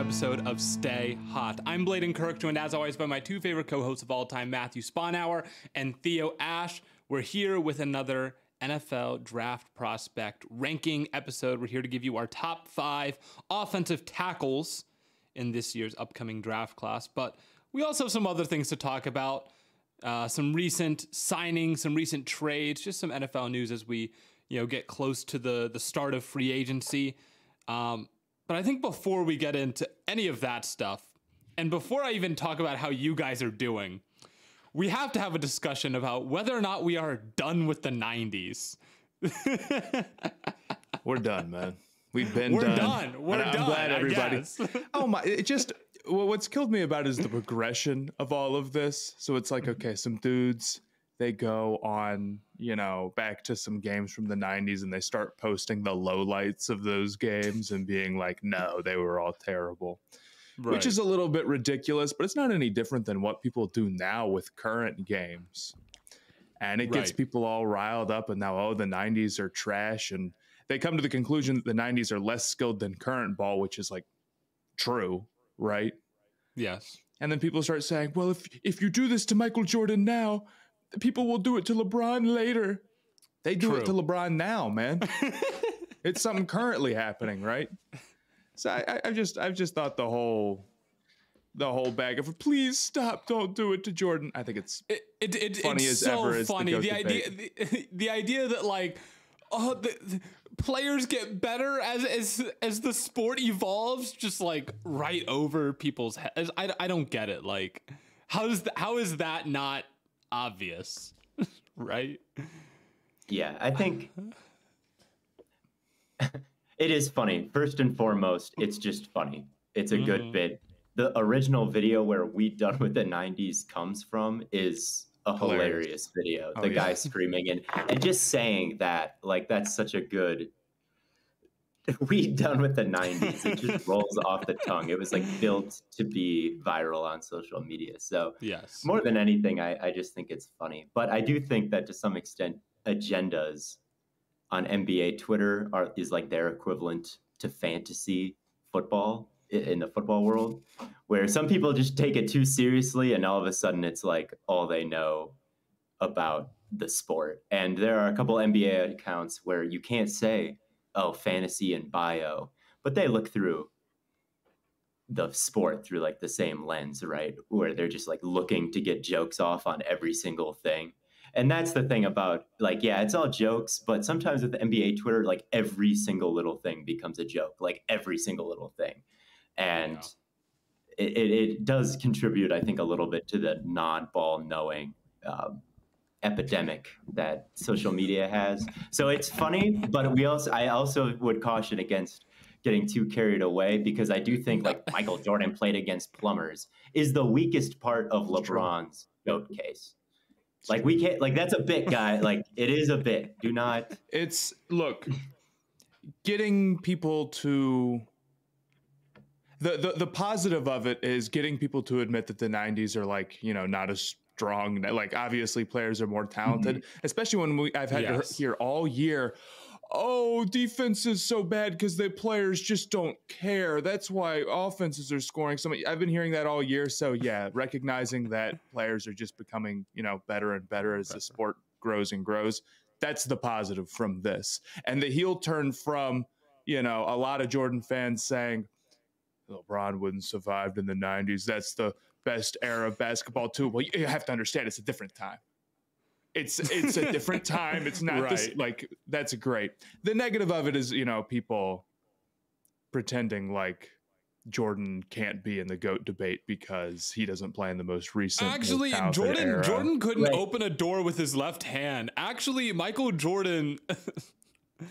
episode of Stay Hot. I'm Blaiden Kirk, joined as always by my two favorite co-hosts of all time, Matthew Sponhour and Theo Ash. We're here with another NFL draft prospect ranking episode. We're here to give you our top 5 offensive tackles in this year's upcoming draft class. But we also have some other things to talk about. Some recent signings, some recent trades, just some NFL news as we get close to the start of free agency. But I think before we get into any of that stuff, and before I even talk about how you guys are doing, we have to have a discussion about whether or not we are done with the 90s. We're done, man. We're done. We're done. I'm glad everybody. Oh my! What's killed me about is the progression of all of this. So it's like, okay, some dudes, they go on, back to some games from the 90s and they start posting the lowlights of those games and being like, no, they were all terrible. Right. Which is a little bit ridiculous, but it's not any different than what people do now with current games. And it gets people all riled up and now, the 90s are trash. And they come to the conclusion that the 90s are less skilled than current ball, which is like true, right? Yes. And then people start saying, well, if you do this to Michael Jordan now, people will do it to LeBron later. They do it to LeBron now, man. It's something currently happening, right? So I've just thought the whole bag of please stop, don't do it to Jordan. I think it's funny it's as so ever. Funny. The idea that the players get better as the sport evolves, just like right over people's heads. I don't get it. Like, how is that not obvious? Right? Yeah, I think it is funny. First and foremost, it's just funny. It's a good bit. The original video where We Done with the 90s comes from is a hilarious video. The guy screaming and just saying that, like, that's such a good We Done with the 90s. It just rolls off the tongue. It was like built to be viral on social media. So yes, more than anything, I just think it's funny. But I do think that to some extent, agendas on NBA Twitter is like their equivalent to fantasy football in the football world, where some people just take it too seriously and all of a sudden it's like all they know about the sport. And there are a couple NBA accounts where you can't say, oh, fantasy and bio, but they look through the sport through like the same lens, right? Where they're just like looking to get jokes off on every single thing. And that's the thing about, like, yeah, it's all jokes, but sometimes with the NBA Twitter, like every single little thing becomes a joke, like every single little thing. And it does contribute, I think, a little bit to the non-ball knowing epidemic that social media has. So it's funny, but I also would caution against getting too carried away, because I do think like Michael Jordan played against plumbers is the weakest part of LeBron's GOAT case. Like we can't, like that's a bit, guy. Like it is a bit. Do not. Look, getting people to the positive of it is getting people to admit that the 90s are like, not as strong. Like obviously players are more talented, especially when I've had to hear all year, oh, defense is so bad because the players just don't care. That's why offenses are scoring so much. I've been hearing that all year. So yeah, recognizing that players are just becoming, better and better as the sport grows and grows. That's the positive from this. And the heel turn from, a lot of Jordan fans saying LeBron wouldn't survived in the 90s. That's the best era of basketball too. Well, you have to understand it's a different time. It's a different time. It's not this, like, that's great. The negative of it is, people pretending like Jordan can't be in the GOAT debate because he doesn't play in the most recent. Actually, Jordan couldn't open a door with his left hand. Actually, Michael Jordan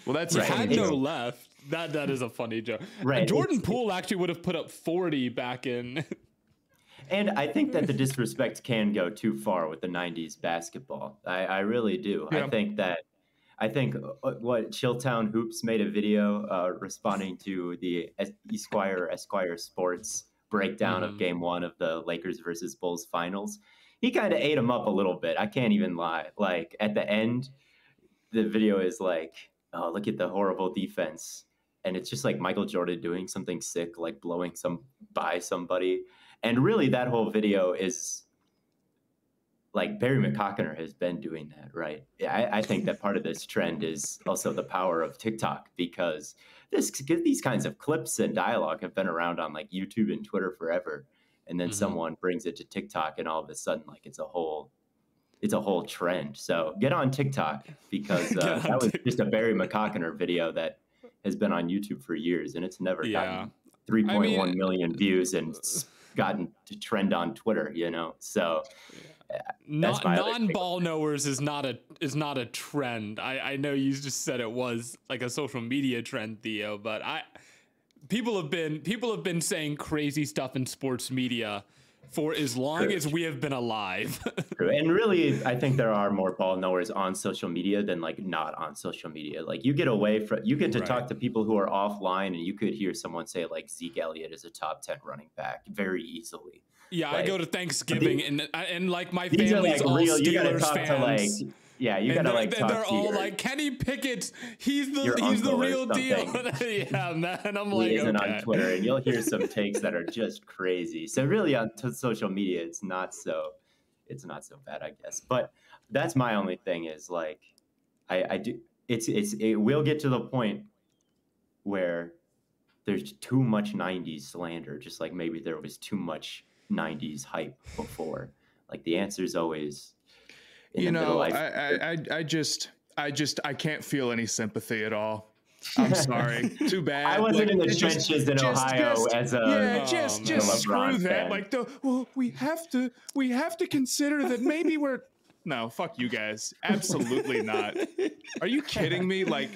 well, that's had no left. That is a funny joke. Right. Jordan Poole actually would have put up 40 back in. And I think that the disrespect can go too far with the 90s basketball. I really do. Yeah. I think what Chilltown Hoops made a video responding to the Esquire Sports breakdown of Game 1 of the Lakers versus Bulls finals. He kind of ate him up a little bit. I can't even lie. Like at the end, the video is like, oh, look at the horrible defense. and it's just like Michael Jordan doing something sick, like blowing by somebody. And really that whole video is like Barry McCockiner has been doing that, right? I think that part of this trend is also the power of TikTok, because these kinds of clips and dialogue have been around on like YouTube and Twitter forever. And then someone brings it to TikTok, and all of a sudden, like it's a whole trend. So get on TikTok, because that was just a Barry McCockiner video that has been on YouTube for years, and it's never gotten 3.1 million views and gotten to trend on Twitter, you know? So non-ball knowers is not a trend. I know you just said it was like a social media trend, Theo, but people have been saying crazy stuff in sports media for as long as we have been alive. True. And really, I think there are more ball knowers on social media than like not on social media. Like you get to talk to people who are offline, and you could hear someone say like Zeke Elliott is a top 10 running back very easily. Yeah, like, I go to Thanksgiving and like my these family's are like all real, Steelers you gotta talk fans. To like, yeah, you gotta like talk they're to all like, Kenny Pickett's, he's the real deal. Yeah, man, I'm like, isn't on Twitter, and you'll hear some takes that are just crazy. So really, on social media, it's not so bad, I guess. But that's my only thing is like, it will get to the point where there's too much 90s slander, just like maybe there was too much 90s hype before. Like the answer is always in the middle. I can't feel any sympathy at all. I'm sorry. Too bad. I wasn't in the trenches in Ohio as a just screw that. Like we have to consider that maybe we're no, fuck you guys. Absolutely not. Are you kidding me? Like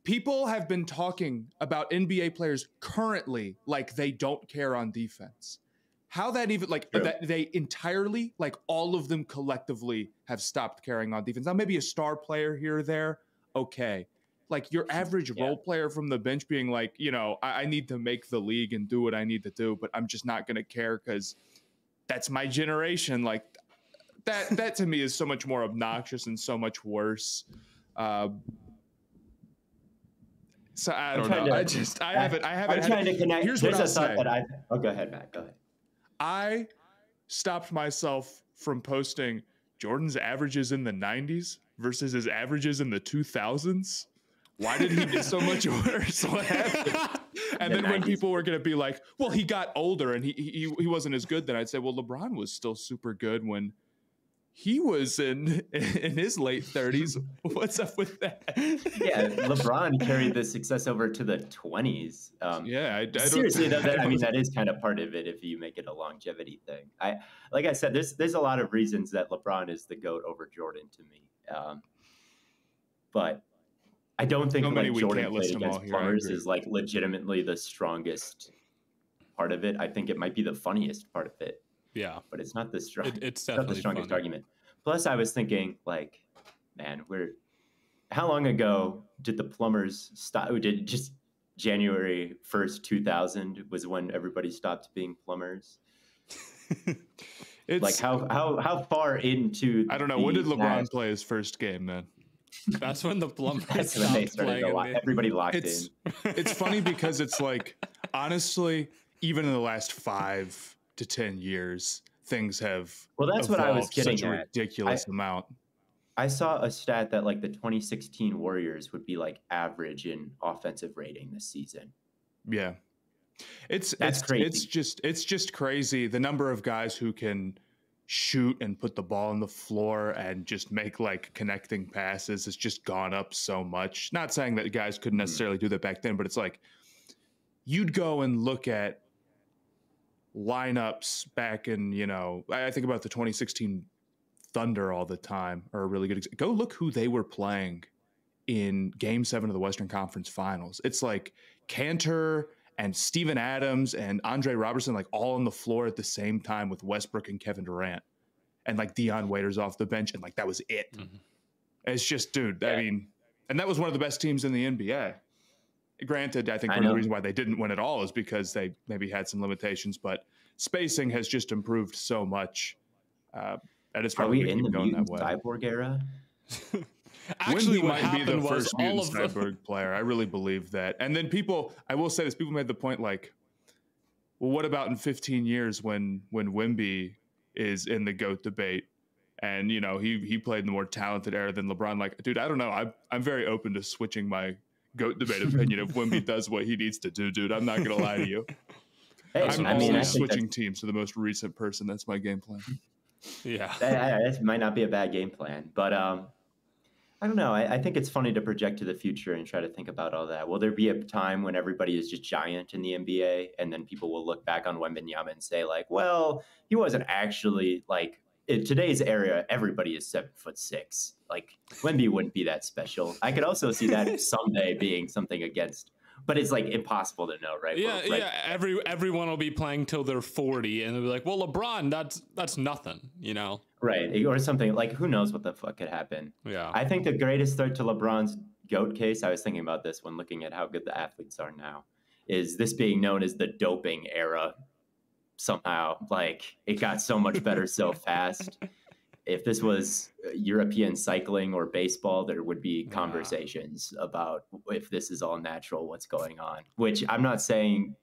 people have been talking about NBA players currently like they don't care on defense. How that even like that they entirely like all of them collectively have stopped caring on defense. Now maybe a star player here or there, okay. Like your average role player from the bench being like, you know, I need to make the league and do what I need to do, but I'm just not going to care because that's my generation. Like that to me is so much more obnoxious and so much worse. So I don't know. I haven't. I'm trying to connect. Here's what I'll say. Go ahead, Matt. Go ahead. I stopped myself from posting Jordan's averages in the 90s versus his averages in the 2000s. Why did he get so much worse? What happened? And then when people were going to be like, well, he got older and he wasn't as good, then I'd say, well, LeBron was still super good when he was in his late 30s. What's up with that? Yeah, LeBron carried the success over to the 20s. Seriously, that is kind of part of it if you make it a longevity thing. Like I said, there's a lot of reasons that LeBron is the GOAT over Jordan to me. But I don't think like Jordan played against plumbers is like legitimately the strongest part of it. I think it might be the funniest part of it. Yeah, but it's not the strongest. It's definitely not the strongest funny. argument. Plus, I was thinking, like, man, how long ago did the plumbers stop? Did just January 1st, 2000 was when everybody stopped being plumbers? It's like how far into? I don't know. When did LeBron play his first game, man? That's when the plumbers That's when they started everybody locked in. It's funny because it's like, honestly, even in the last 5 to 10 years, things have that's what I was getting such a at. ridiculous amount. I saw a stat that like the 2016 Warriors would be like average in offensive rating this season. Yeah. It's crazy. It's just crazy. The number of guys who can shoot and put the ball on the floor and just make like connecting passes has just gone up so much. Not saying that guys couldn't necessarily do that back then, but it's like you'd go and look at lineups back in, you know, I think about the 2016 Thunder all the time are a really good go look who they were playing in Game 7 of the Western Conference Finals. It's like Cantor and Steven Adams and Andre Robertson like all on the floor at the same time with Westbrook and Kevin Durant and like Dion Waiters off the bench, and like that was it. It's just, dude, I mean, and that was one of the best teams in the NBA. Granted, I think one of the reasons why they didn't win at all is because they maybe had some limitations, but spacing has just improved so much. And it's probably in the going mutant that way. cyborg era? Actually, Wemby what might be the happened was first all mutant of the cyborg player. I really believe that. And then I will say this, people made the point like, well, what about in 15 years when Wemby is in the GOAT debate? And, you know, he played in the more talented era than LeBron. Like, dude, I don't know. I'm very open to switching my GOAT debate opinion if Wemby does what he needs to do, dude. I'm not going to lie to you. Hey, I'm I mean, I always think switching teams to the most recent person. That's my game plan. yeah. that might not be a bad game plan, but I don't know. I think it's funny to project to the future and try to think about all that. Will there be a time when everybody is just giant in the NBA, and then people will look back on Wembanyama and say, like, well, he wasn't actually like in today's era. Everybody is 7'6". Like Wemby wouldn't be that special. I could also see that someday being something against, but it's like impossible to know, right? Yeah, Right. yeah. Everyone will be playing till they're 40, and they'll be like, "Well, LeBron, that's nothing," you know? Right. Or something like, who knows what the fuck could happen. Yeah. I think the greatest threat to LeBron's GOAT case, I was thinking about this when looking at how good the athletes are now, is this being known as the doping era somehow. Like, it got so much better so fast. If this was European cycling or baseball, there would be conversations about if this is all natural, what's going on, which I'm not saying,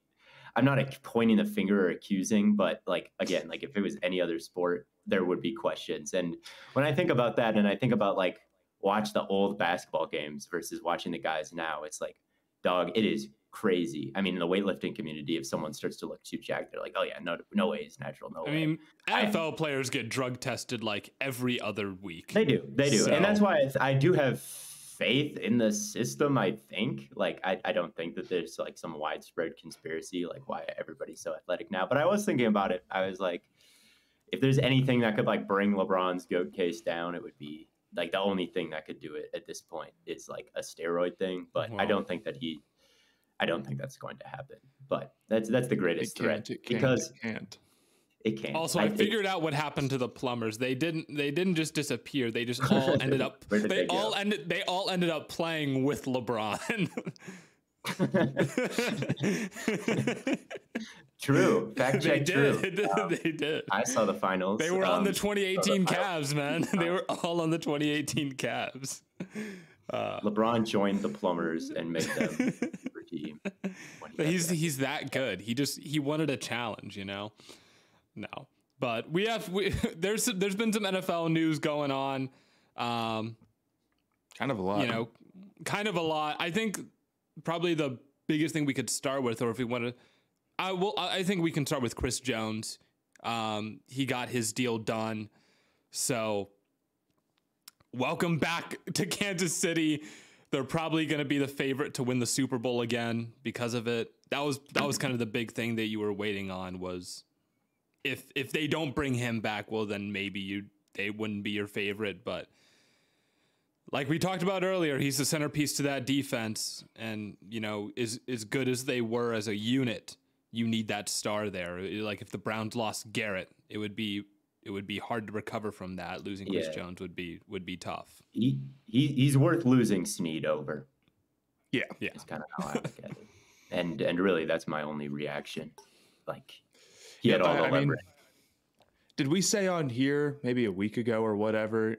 I'm not pointing the finger or accusing, but like, again, like if it was any other sport, there would be questions. And when I think about that, and I think about like watch the old basketball games versus watching the guys now, it's like, dog, it is crazy. I mean, in the weightlifting community, if someone starts to look too jacked, they're like, oh yeah, no way it's natural. No way. I mean, NFL players get drug tested like every other week. They do. So- And that's why I do have faith in the system. I think like I don't think that there's like some widespread conspiracy like why everybody's so athletic now, but I was thinking about it. I was like, if there's anything that could like bring LeBron's GOAT case down, it would be like the only thing that could do it at this point is like a steroid thing, but Wow. I don't think that's going to happen. But that's the greatest threat because it can't. Also, I figured out what happened to the plumbers. They didn't just disappear. They just all ended up. They all ended up playing with LeBron. True. Fact check. They did. I saw the finals. They were on the 2018 Cavs, man. They were all on the 2018 Cavs. LeBron joined the plumbers and made them super team. He's that good. He wanted a challenge, you know. No, but there's been some NFL news going on. Kind of a lot. You know, kind of a lot. I think probably the biggest thing we could start with, or if we want to, I think we can start with Chris Jones. He got his deal done. So welcome back to Kansas City. They're probably going to be the favorite to win the Super Bowl again because of it. That was kind of the big thing that you were waiting on was if they don't bring him back, well, then maybe they wouldn't be your favorite. But like we talked about earlier, he's the centerpiece to that defense. And, you know, as good as they were as a unit, you need that star there. Like if the Browns lost Garrett, it would be hard to recover from that. Losing Chris Jones would be tough. He's worth losing Snead over. Yeah. It's kind of how I look at it. And really, that's my only reaction. Like, he had all the leverage. Mean, did we say on here maybe a week ago or whatever,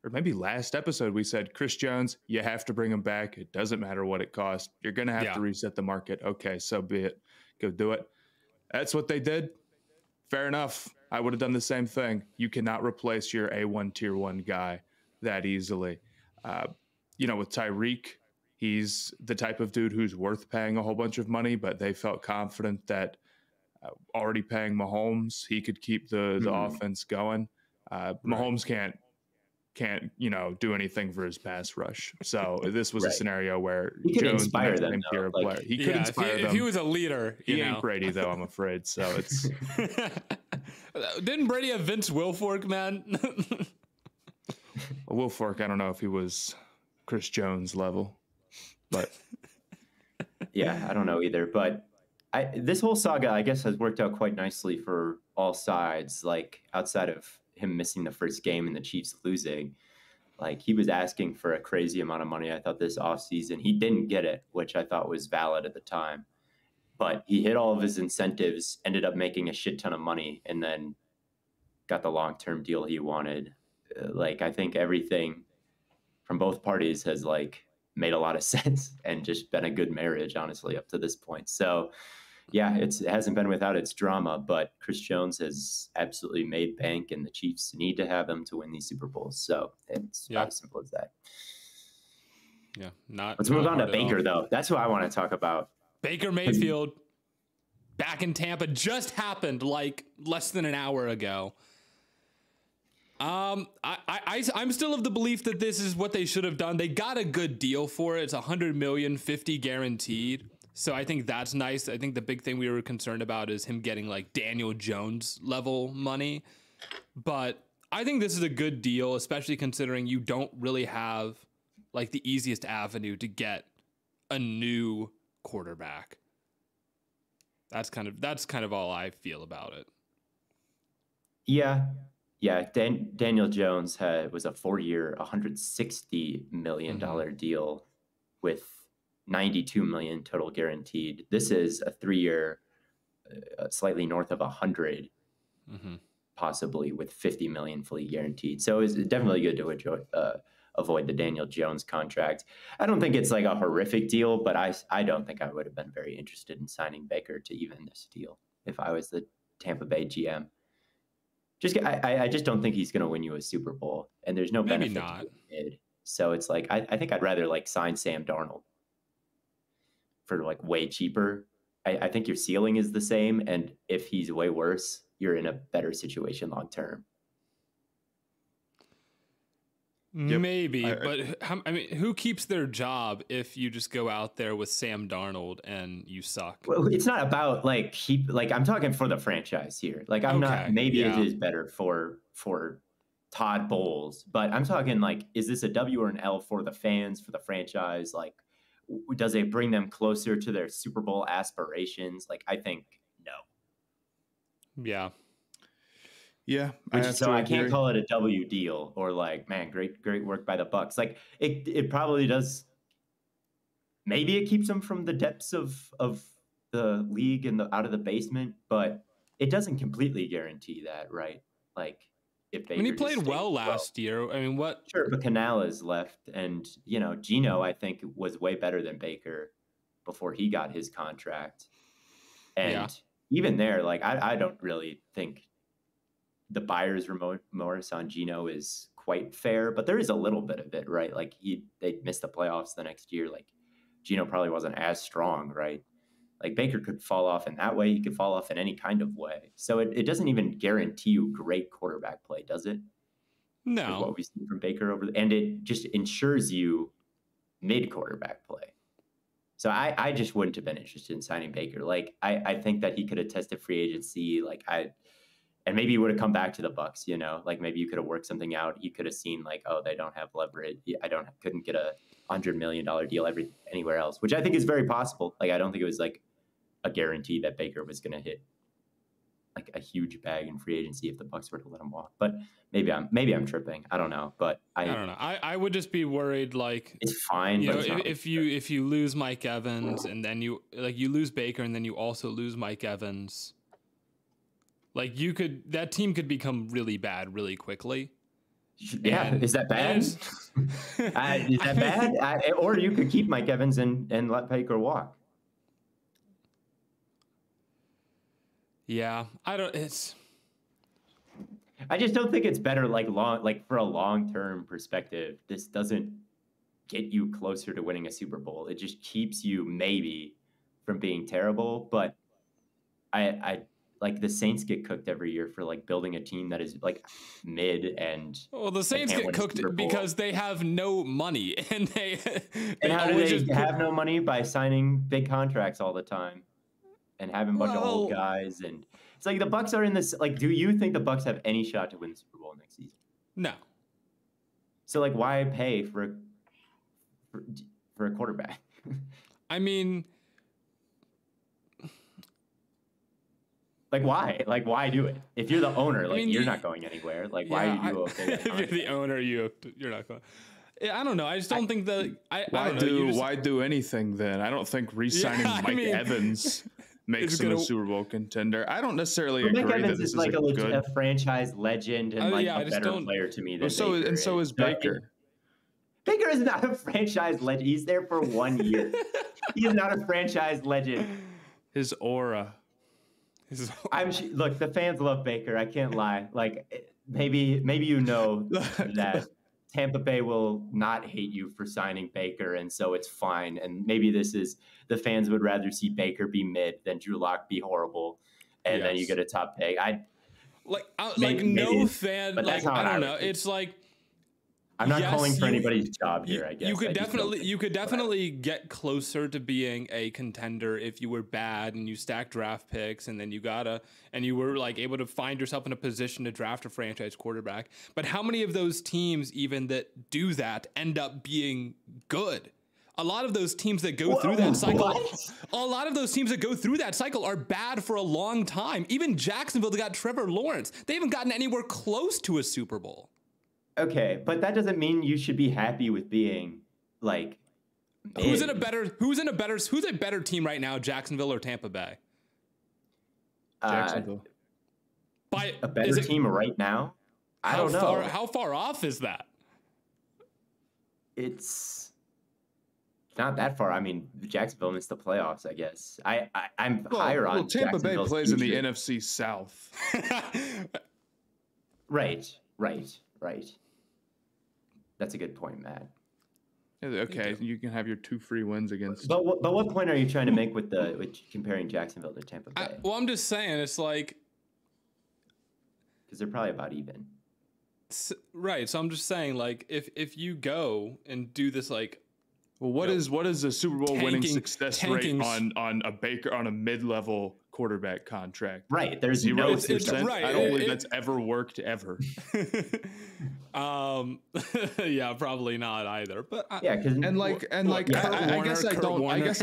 or maybe last episode, we said, Chris Jones, you have to bring him back. It doesn't matter what it costs. You're going to have to reset the market. Okay, so be it. Go do it. That's what they did. Fair enough. I would have done the same thing. You cannot replace your A1 tier 1 guy that easily. You know, with Tyreek, he's the type of dude who's worth paying a whole bunch of money, but they felt confident that already paying Mahomes, he could keep the offense going. Mahomes can't do anything for his pass rush. So this was a scenario where he could Jones inspire them. Player. He could inspire them. If he was a leader, he ain't Brady though, I'm afraid. So it's didn't Brady have Vince Wilfork, man? Wilfork, I don't know if he was Chris Jones level, but yeah, I don't know either. But this whole saga, I guess, has worked out quite nicely for all sides. Like outside of him missing the first game and the Chiefs losing, like he was asking for a crazy amount of money. I thought this offseason he didn't get it, which I thought was valid at the time. But he hit all of his incentives, ended up making a shit ton of money, and then got the long-term deal he wanted. Like I think everything from both parties has like made a lot of sense and just been a good marriage, honestly, up to this point. So yeah, it hasn't been without its drama, but Chris Jones has absolutely made bank, and the Chiefs need to have him to win these Super Bowls. So it's about as simple as that. Yeah, Let's move on to Baker, though. That's who I want to talk about. Baker Mayfield back in Tampa just happened like less than an hour ago. I'm still of the belief that this is what they should have done. They got a good deal for it. It's $100 million, 50 guaranteed. So I think that's nice. I think the big thing we were concerned about is him getting like Daniel Jones level money. But I think this is a good deal, especially considering you don't really have like the easiest avenue to get a new quarterback. That's kind of all I feel about it. Yeah. Daniel Jones was a 4-year, $160 million deal with $92 million total guaranteed. This is a 3-year, slightly north of 100, possibly with $50 million fully guaranteed. So it's definitely good to avoid the Daniel Jones contract. I don't think it's like a horrific deal, but I don't think I would have been very interested in signing Baker to even this deal if I was the Tampa Bay GM. I just don't think he's going to win you a Super Bowl, and there's no benefit to it. So it's like I think I'd rather like sign Sam Darnold for like way cheaper. I think your ceiling is the same, and if he's way worse, you're in a better situation long term. Maybe, but I mean, who keeps their job if you just go out there with Sam Darnold and you suck? Well, it's not about like I'm talking for the franchise here. Like I'm not. Maybe it is better for Todd Bowles, but I'm talking like, is this a W or an L for the fans, for the franchise? Like, does it bring them closer to their Super Bowl aspirations? Like, I think no. Yeah. Yeah. I can't call it a W deal or like, man, great work by the Bucs. Like it probably does. Maybe it keeps them from the depths of the league and out of the basement, but it doesn't completely guarantee that, right? Like if they. I mean, he played well last year. I mean, what? Sure, but Canales left, and Geno, I think, was way better than Baker before he got his contract, and even there, like I don't really think the buyer's remorse on Geno is quite fair, but there is a little bit of it, right? Like they missed the playoffs the next year. Like Geno probably wasn't as strong, right? Like Baker could fall off in that way. He could fall off in any kind of way. So it doesn't even guarantee you great quarterback play, does it? No. With what we've seen from Baker and it just ensures you mid quarterback play. So I just wouldn't have been interested in signing Baker. Like I think that he could have tested free agency. And maybe he would have come back to the Bucs, like maybe you could have worked something out. You could have seen like, oh, they don't have leverage. Couldn't get a $100 million deal anywhere else, which I think is very possible. Like, I don't think it was like a guarantee that Baker was going to hit like a huge bag in free agency if the Bucs were to let him walk. But maybe I'm tripping. I don't know. But I don't know. I would just be worried. Like it's fine. But if you lose Mike Evans and then you lose Baker and then you also lose Mike Evans. Like that team could become really bad really quickly. Yeah, is that bad? Is that bad? Or you could keep Mike Evans and let Baker walk. Yeah, I just don't think it's better. Like for a long-term perspective, this doesn't get you closer to winning a Super Bowl. It just keeps you maybe from being terrible. But I like the Saints get cooked every year for like building a team that is like mid and. Well, the Saints get cooked because they have no money and they how do they have no money? By signing big contracts all the time and having a bunch of old guys. And it's like the Bucs are in this. Like, do you think the Bucs have any shot to win the Super Bowl next season? No. So like, why pay for a quarterback? I mean. Like why? Like why do it? If you're the owner, like you're not going anywhere. Like why do you do okay? If you're the owner, you're not going. I don't know. I just don't think that. Why do anything then? I don't think re-signing Mike Evans makes him a Super Bowl contender. I don't necessarily agree Mike Evans that this is like a a franchise legend and a better player to me than Baker. So is Baker. Baker is not a franchise legend. He's there for 1 year. He is not a franchise legend. His aura. Look, the fans love Baker. I can't lie. Like maybe you know that Tampa Bay will not hate you for signing Baker, and so it's fine. And maybe the fans would rather see Baker be mid than Drew Lock be horrible, and then you get a top pick. I don't know. It's like I'm not calling for anybody's job here. I guess you could definitely get closer to being a contender if you were bad and you stacked draft picks, and then you were like able to find yourself in a position to draft a franchise quarterback. But how many of those teams even that do that end up being good? A lot of those teams that go through that cycle, are bad for a long time. Even Jacksonville, they got Trevor Lawrence. They haven't gotten anywhere close to a Super Bowl. Okay, but that doesn't mean you should be happy with being like mid. Who's a better team right now, Jacksonville or Tampa Bay? Jacksonville. By a better team right now? I don't know. How far off is that? It's not that far. I mean, Jacksonville missed the playoffs, I guess. I'm higher on Tampa Bay plays in the NFC South. Right. That's a good point, Matt. Okay, you can have your 2 free wins against. But what point are you trying to make with comparing Jacksonville to Tampa Bay? I'm just saying it's like because they're probably about even. Right. So I'm just saying, like, if you go and do this, like, well, what is the Super Bowl winning success rate on a Baker on a mid-level quarterback contract? Right. There's 0%. Right. I don't believe that's ever worked ever. Yeah, probably not either. But I guess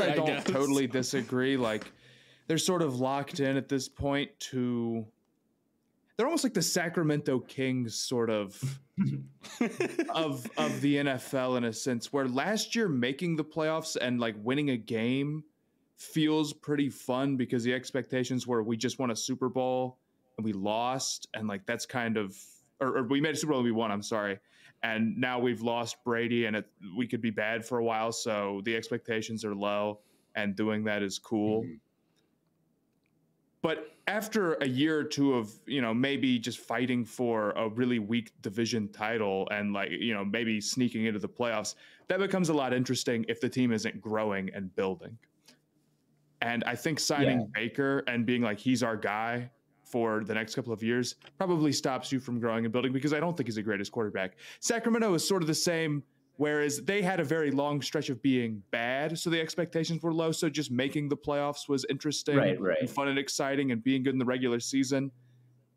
I don't totally disagree. Like, they're sort of locked in at this point to. They're almost like the Sacramento Kings, sort of, of the NFL in a sense, where last year making the playoffs and like winning a game feels pretty fun because the expectations were we just won a Super Bowl and we lost, and like that's kind of, or we made a Super Bowl and we won. I'm sorry, and now we've lost Brady and we could be bad for a while, so the expectations are low, and doing that is cool. Mm-hmm. But after a year or two of, maybe just fighting for a really weak division title and maybe sneaking into the playoffs, that becomes a lot interesting if the team isn't growing and building. And I think signing Baker and being like, he's our guy for the next couple of years probably stops you from growing and building because I don't think he's the greatest quarterback. Sacramento is sort of the same. Whereas they had a very long stretch of being bad, so the expectations were low. So just making the playoffs was interesting and fun and exciting and being good in the regular season.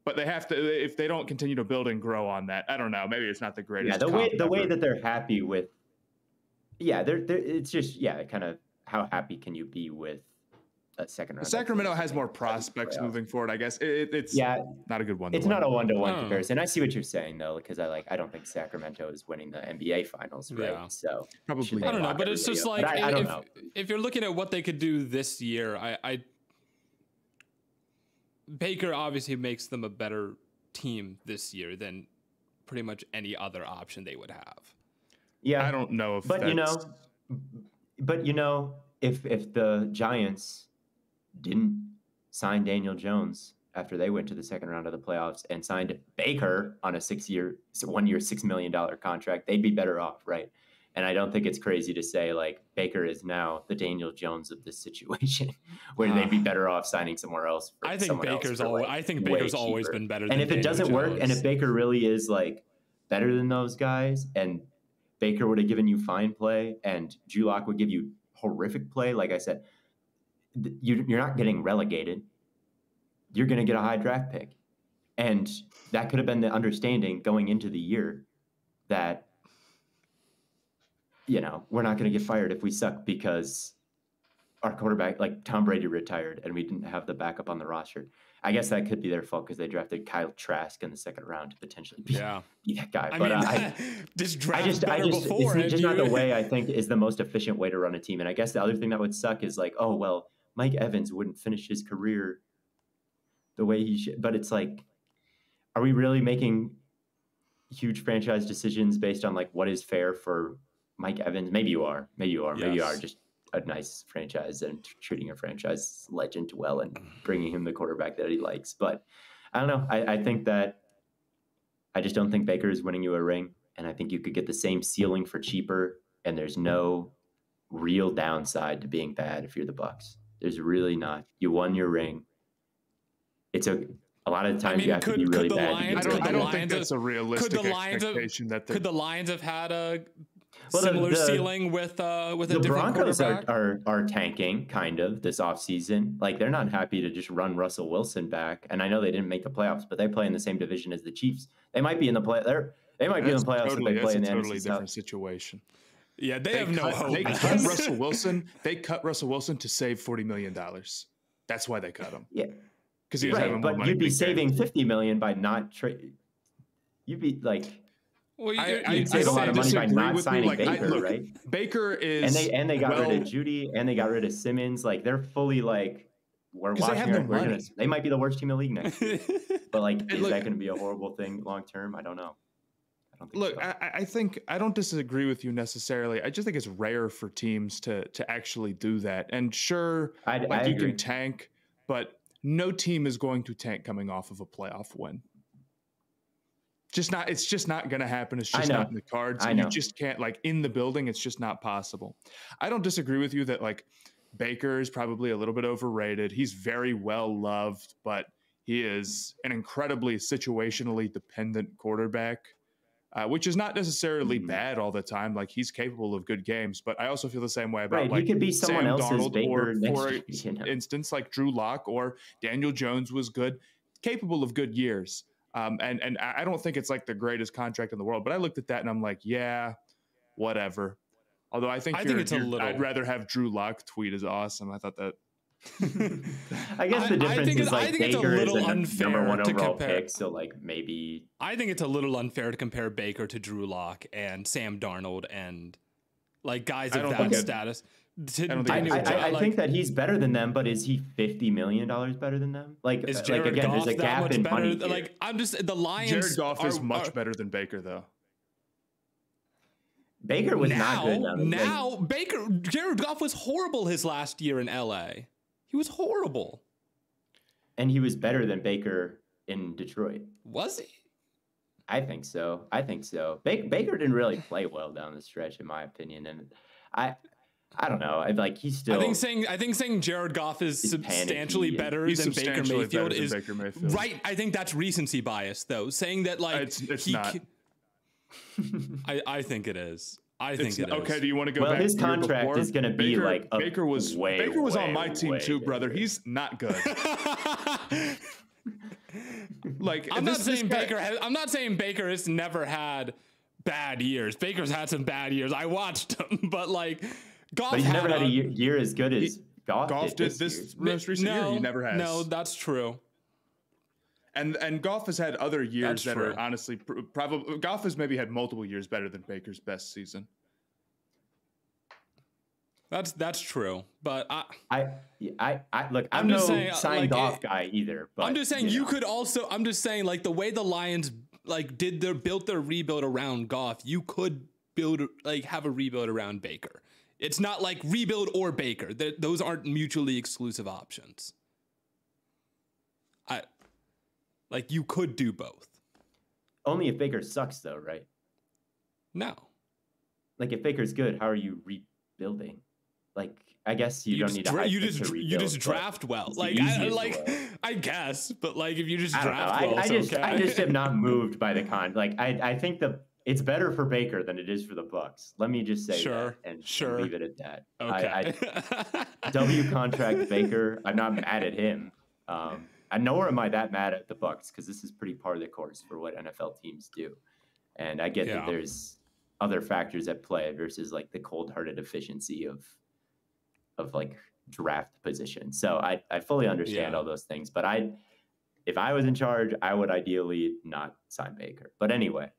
But they have to, if they don't continue to build and grow on that, I don't know. Maybe it's not the greatest. Yeah, the way that they're happy with, it's just kind of how happy can you be with a second round? Sacramento has more prospects moving forward, I guess. It's not a good one. It's not a one-to-one comparison. I see what you're saying though, because I don't think Sacramento is winning the NBA Finals, right? Yeah. So probably I don't know, but it's just like if you're looking at what they could do this year, Baker obviously makes them a better team this year than pretty much any other option they would have. Yeah, I don't know if if the Giants didn't sign Daniel Jones after they went to the second round of the playoffs and signed Baker on a 1 year, $6 million contract, they'd be better off, right? And I don't think it's crazy to say like Baker is now the Daniel Jones of this situation, where they'd be better off signing somewhere else. I think Baker's always been better. And if it doesn't Jones. work, and if Baker really is like better than those guys, and Baker would have given you fine play, and Drew Lock would give you horrific play, like I said, you're not getting relegated. You're going to get a high draft pick. And that could have been the understanding going into the year that, we're not going to get fired if we suck because our quarterback, like Tom Brady, retired and we didn't have the backup on the roster. I guess that could be their fault because they drafted Kyle Trask in the second round to potentially be that guy. It's just not the way I think is the most efficient way to run a team. And I guess the other thing that would suck is like, oh, well, Mike Evans wouldn't finish his career the way he should. But it's like, are we really making huge franchise decisions based on like what is fair for Mike Evans. Maybe you are. Maybe you are. Maybe you are Yes. just a nice franchise and treating a franchise legend well and bringing him the quarterback that he likes. But I don't know. I think that I just don't think Baker is winning you a ring. And I think you could get the same ceiling for cheaper. And there's no real downside to being bad if you're the Bucks. There's really not. You won your ring. It's a lot of the times you have to be really bad. I don't think that's a realistic expectation. Could the Lions have had a Well, similar ceiling with a the different Broncos quarterback? are tanking kind of this offseason. Like they're not happy to just run Russell Wilson back. And I know they didn't make the playoffs, but they play in the same division as the Chiefs. They might be in the play. They might be in the playoffs if they play in the totally NFC different South. situation. Yeah, they have no hope. They cut Russell Wilson. They cut Russell Wilson to save $40 million. That's why they cut him. Yeah, because he was having more but money. You'd be saving $50 million by not trade. You'd be like. Well, you'd save a lot of money by not signing Baker, right? Baker is and they got rid of Jeudy and they got rid of Simmons. Like they're fully like we're watching. They might be the worst team in the league next year. But like, is that going to be a horrible thing long term? I don't know. Look, so. I think I don't disagree with you necessarily. I just think it's rare for teams to actually do that. And sure, I you can tank, but no team is going to tank coming off of a playoff win. It's just not going to happen. It's just not in the cards. You just can't, like, in the building, it's just not possible. I don't disagree with you that, like, Baker is probably a little bit overrated. He's very well loved, but he is an incredibly situationally dependent quarterback. Which is not necessarily bad all the time. Like he's capable of good games, but I also feel the same way about like he could be someone Sam else's Darnold Baker for instance, like Drew Lock or Daniel Jones was good, capable of good years. And I don't think it's like the greatest contract in the world, but I looked at that and I'm like, yeah, whatever. Although I think it's a little. I'd rather have Drew Lock tweet is awesome. I thought that. I guess the difference is like Baker is a number one overall pick, so like maybe I think it's a little unfair to compare Baker to Drew Lock and Sam Darnold and like guys of that status. I think that he's better than them, but is he $50 million better than them? Like, is Jared Goff there's a gap in money here. Like I'm just the Lions. Jared Goff is much better than Baker though. Baker was not good. Jared Goff was horrible his last year in LA. He was horrible. And he was better than Baker in Detroit. Was he? I think so. Baker didn't really play well down the stretch, in my opinion. And I don't know. He's still. I think saying Jared Goff is substantially better than Baker Mayfield is right. I think that's recency bias, though. Saying that like it's not. I think it is. I think it is. Okay, do you want to go back? Well, his contract is going to be Baker was on my team too, brother. He's not good. Like I'm not saying Baker has never had bad years. Baker's had some bad years. I watched him, but like Goff. But he's never had a year as good as Goff did this most recent year. He never has. No, that's true. And Goff has had other years that are honestly probably. Goff has maybe had multiple years better than Baker's best season. That's true, but look. I'm no signed off guy either. But I'm just saying you could also. I'm just saying like the way the Lions like built their rebuild around Goff, you could have a rebuild around Baker. It's not like rebuild or Baker. Those aren't mutually exclusive options. Like you could do both. Only if Baker sucks, though, right? No. Like if Baker's good, how are you rebuilding? Like I guess you don't need to. You just draft well. I guess, but like if you just draft well, I just am not moved by the con. Like I think it's better for Baker than it is for the Bucks. Let me just say that and leave it at that. Okay. W contract Baker. I'm not mad at him. Nor am I that mad at the Bucks because this is pretty par of the course for what NFL teams do, and I get that there's other factors at play versus like the cold-hearted efficiency of like draft position. So I fully understand all those things, but if I was in charge, I would ideally not sign Baker. But anyway,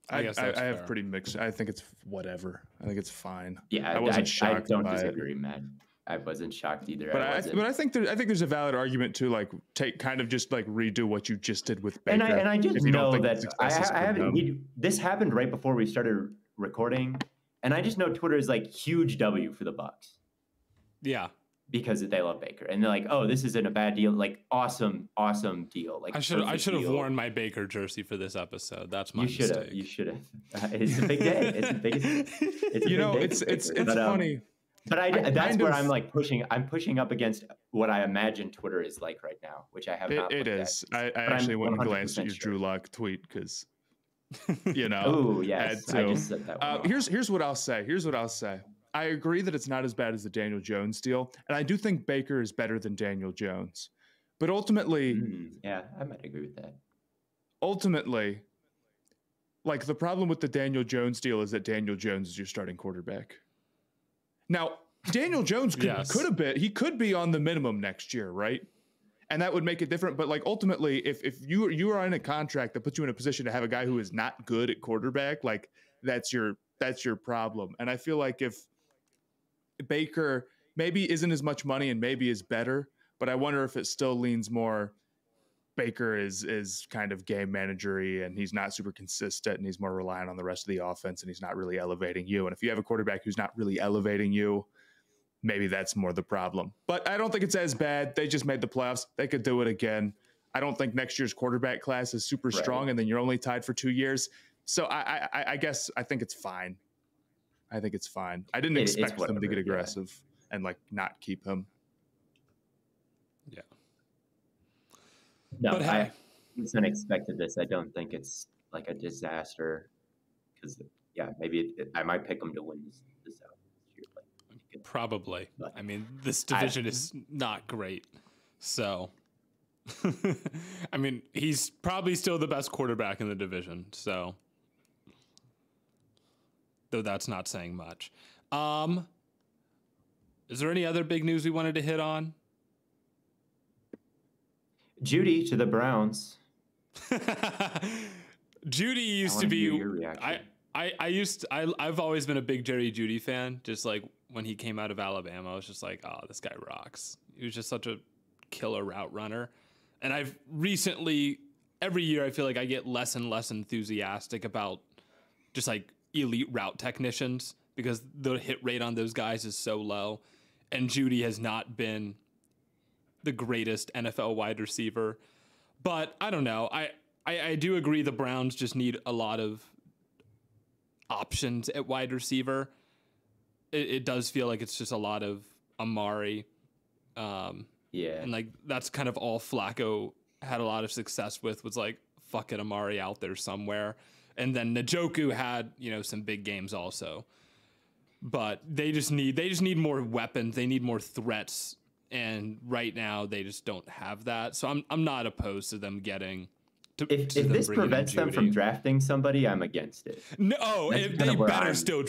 I have pretty mixed. I think it's whatever. I think it's fine. Yeah, I wasn't shocked. I don't disagree, man. I wasn't shocked either. But I think there's a valid argument to like just redo what you just did with Baker. And I just know that I haven't. This happened right before we started recording, And I just know Twitter is like huge W for the Bucs. Yeah. Because they love Baker, and they're like, "Oh, this isn't a bad deal. Like, awesome deal. Like, I should have worn my Baker jersey for this episode. That's my mistake. You should have. It's a big day. It's the biggest. It's funny. But that's where I'm like pushing. I'm pushing up against what I imagine Twitter is like right now, which I have not. It is. I actually went and glanced at your Drew Lock tweet because, Oh yes, I just said that. Here's what I'll say. I agree that it's not as bad as the Daniel Jones deal, and I do think Baker is better than Daniel Jones. But ultimately, yeah, I might agree with that. Ultimately, like the problem with the Daniel Jones deal is that Daniel Jones is your starting quarterback. Now, Daniel Jones could be on the minimum next year, right? And that would make it different. But like ultimately, if you are in a contract that puts you in a position to have a guy who is not good at quarterback, like that's your problem. And I feel like if Baker maybe isn't as much money and maybe is better, but I wonder if it still leans more Baker is kind of game managery and he's not super consistent and he's more reliant on the rest of the offense and he's not really elevating you. And if you have a quarterback who's not really elevating you, maybe that's more the problem. But I don't think it's as bad. They just made the playoffs. They could do it again. I don't think next year's quarterback class is super strong and then you're only tied for 2 years. So I guess I think it's fine. I think it's fine. I didn't expect them to get aggressive and like not keep him. Yeah. No, it's unexpected this. I don't think it's like a disaster because maybe I might pick them to win this out this year. Like, probably. But I mean, this division is not great. So, I mean, he's probably still the best quarterback in the division. So. Though that's not saying much. Is there any other big news we wanted to hit on? Jeudy to the Browns. Jeudy used to be. I've always been a big Jeudy fan. Just like when he came out of Alabama, I was just like, oh, this guy rocks. He was just such a killer route runner. And I've recently, every year, I feel like I get less and less enthusiastic about just like elite route technicians because the hit rate on those guys is so low, and Jeudy has not been the greatest NFL wide receiver. But I don't know. I do agree the Browns just need a lot of options at wide receiver. It does feel like it's just a lot of Amari. And like that's kind of all Flacco had a lot of success with was like fucking Amari out there somewhere. And then Njoku had, some big games also. But they just need more weapons. They need more threats. And right now they just don't have that. So I'm not opposed to them getting if this prevents them from drafting somebody, I'm against it. No, they better still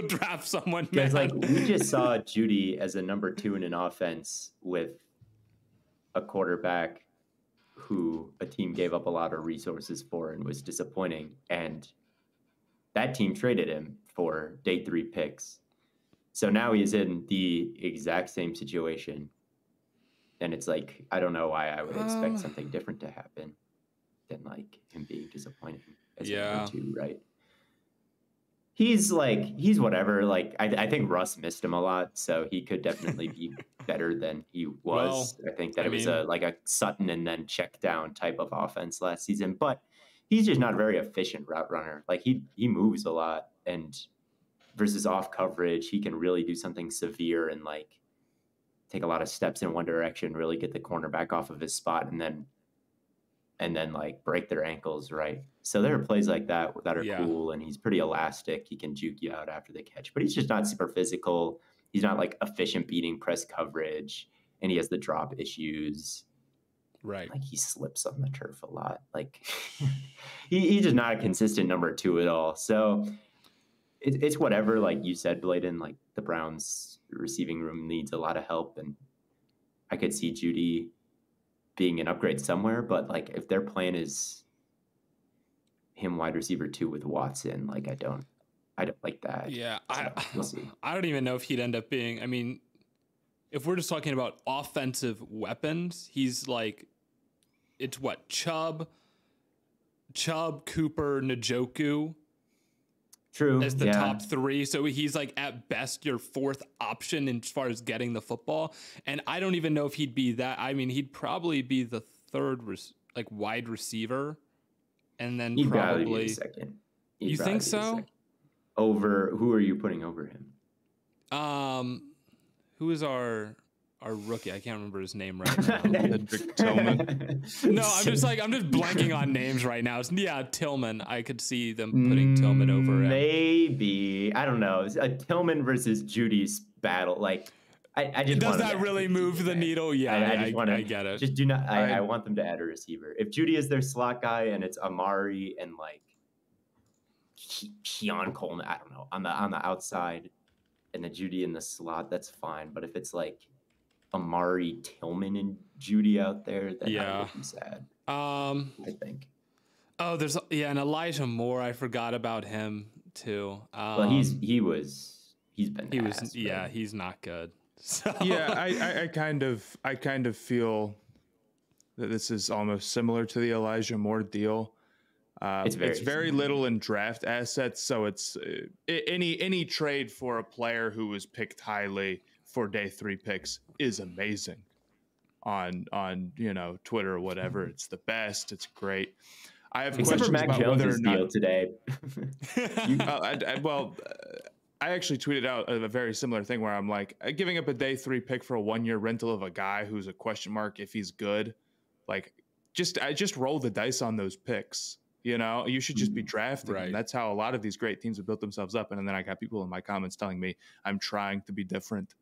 draft someone. Because like we just saw Jeudy as a number 2 in an offense with a quarterback who a team gave up a lot of resources for and was disappointing. And that team traded him for day 3 picks. So now he's in the exact same situation. And it's like, I don't know why I would expect something different to happen than like him being disappointing as a number 2, right? He's whatever. Like, I think Russ missed him a lot, so he could definitely be better than he was. Well, I think that it was a Sutton and then check down type of offense last season, but he's just not a very efficient route runner. Like he moves a lot, and versus off coverage, he can really do something severe and like take a lot of steps in one direction, really get the cornerback off of his spot, and then like break their ankles, right? So there are plays like that are cool, and he's pretty elastic. He can juke you out after the catch, but he's just not super physical. He's not like efficient beating press coverage, and he has the drop issues. Right. Like he slips on the turf a lot. Like he's just not a consistent number 2 at all. So it's whatever. Like you said, Blaiden, like the Browns receiving room needs a lot of help, and I could see Jeudy being an upgrade somewhere, but like if their plan is him wide receiver 2 with Watson, like I don't like that. Yeah, so we'll see. I don't even know if he'd end up being. I mean, if we're just talking about offensive weapons, he's like, it's what Chubb, Cooper, Njoku, True. as the top 3. So he's like at best your 4th option as far as getting the football. And I don't even know if he'd be that. I mean, he'd probably be the 3rd like wide receiver, and then He'd probably be the second. You think so? Over who are you putting over him? Who is our rookie? I can't remember his name right now. Tillman. No, I'm just blanking on names right now. Yeah, Tillman. I could see them putting Tillman over him. Maybe. I don't know. A Tillman versus Jeudy's battle. Like, I just does that really move the needle? Yeah, I get it. Just do not. I want them to add a receiver. If Jeudy is their slot guy and it's Amari and like Keon Coleman, I don't know, on the outside, and the Jeudy in the slot, that's fine. But if it's like Amari, Tillman, and Jeudy out there, then I would be sad. I think. Oh, and Elijah Moore. I forgot about him too. Well, he's been he's not good. So. Yeah, I kind of feel that this is almost similar to the Elijah Moore deal. It's very little in draft assets, so it's any trade for a player who was picked highly for day 3 picks is amazing. On Twitter or whatever, it's the best. It's great. I have questions about whether or not today. I actually tweeted out a very similar thing where I'm like, giving up a day 3 pick for a 1-year rental of a guy who's a question mark if he's good. Like, I just roll the dice on those picks. You should just be drafting. Right. And that's how a lot of these great teams have built themselves up. And then I got people in my comments telling me I'm trying to be different.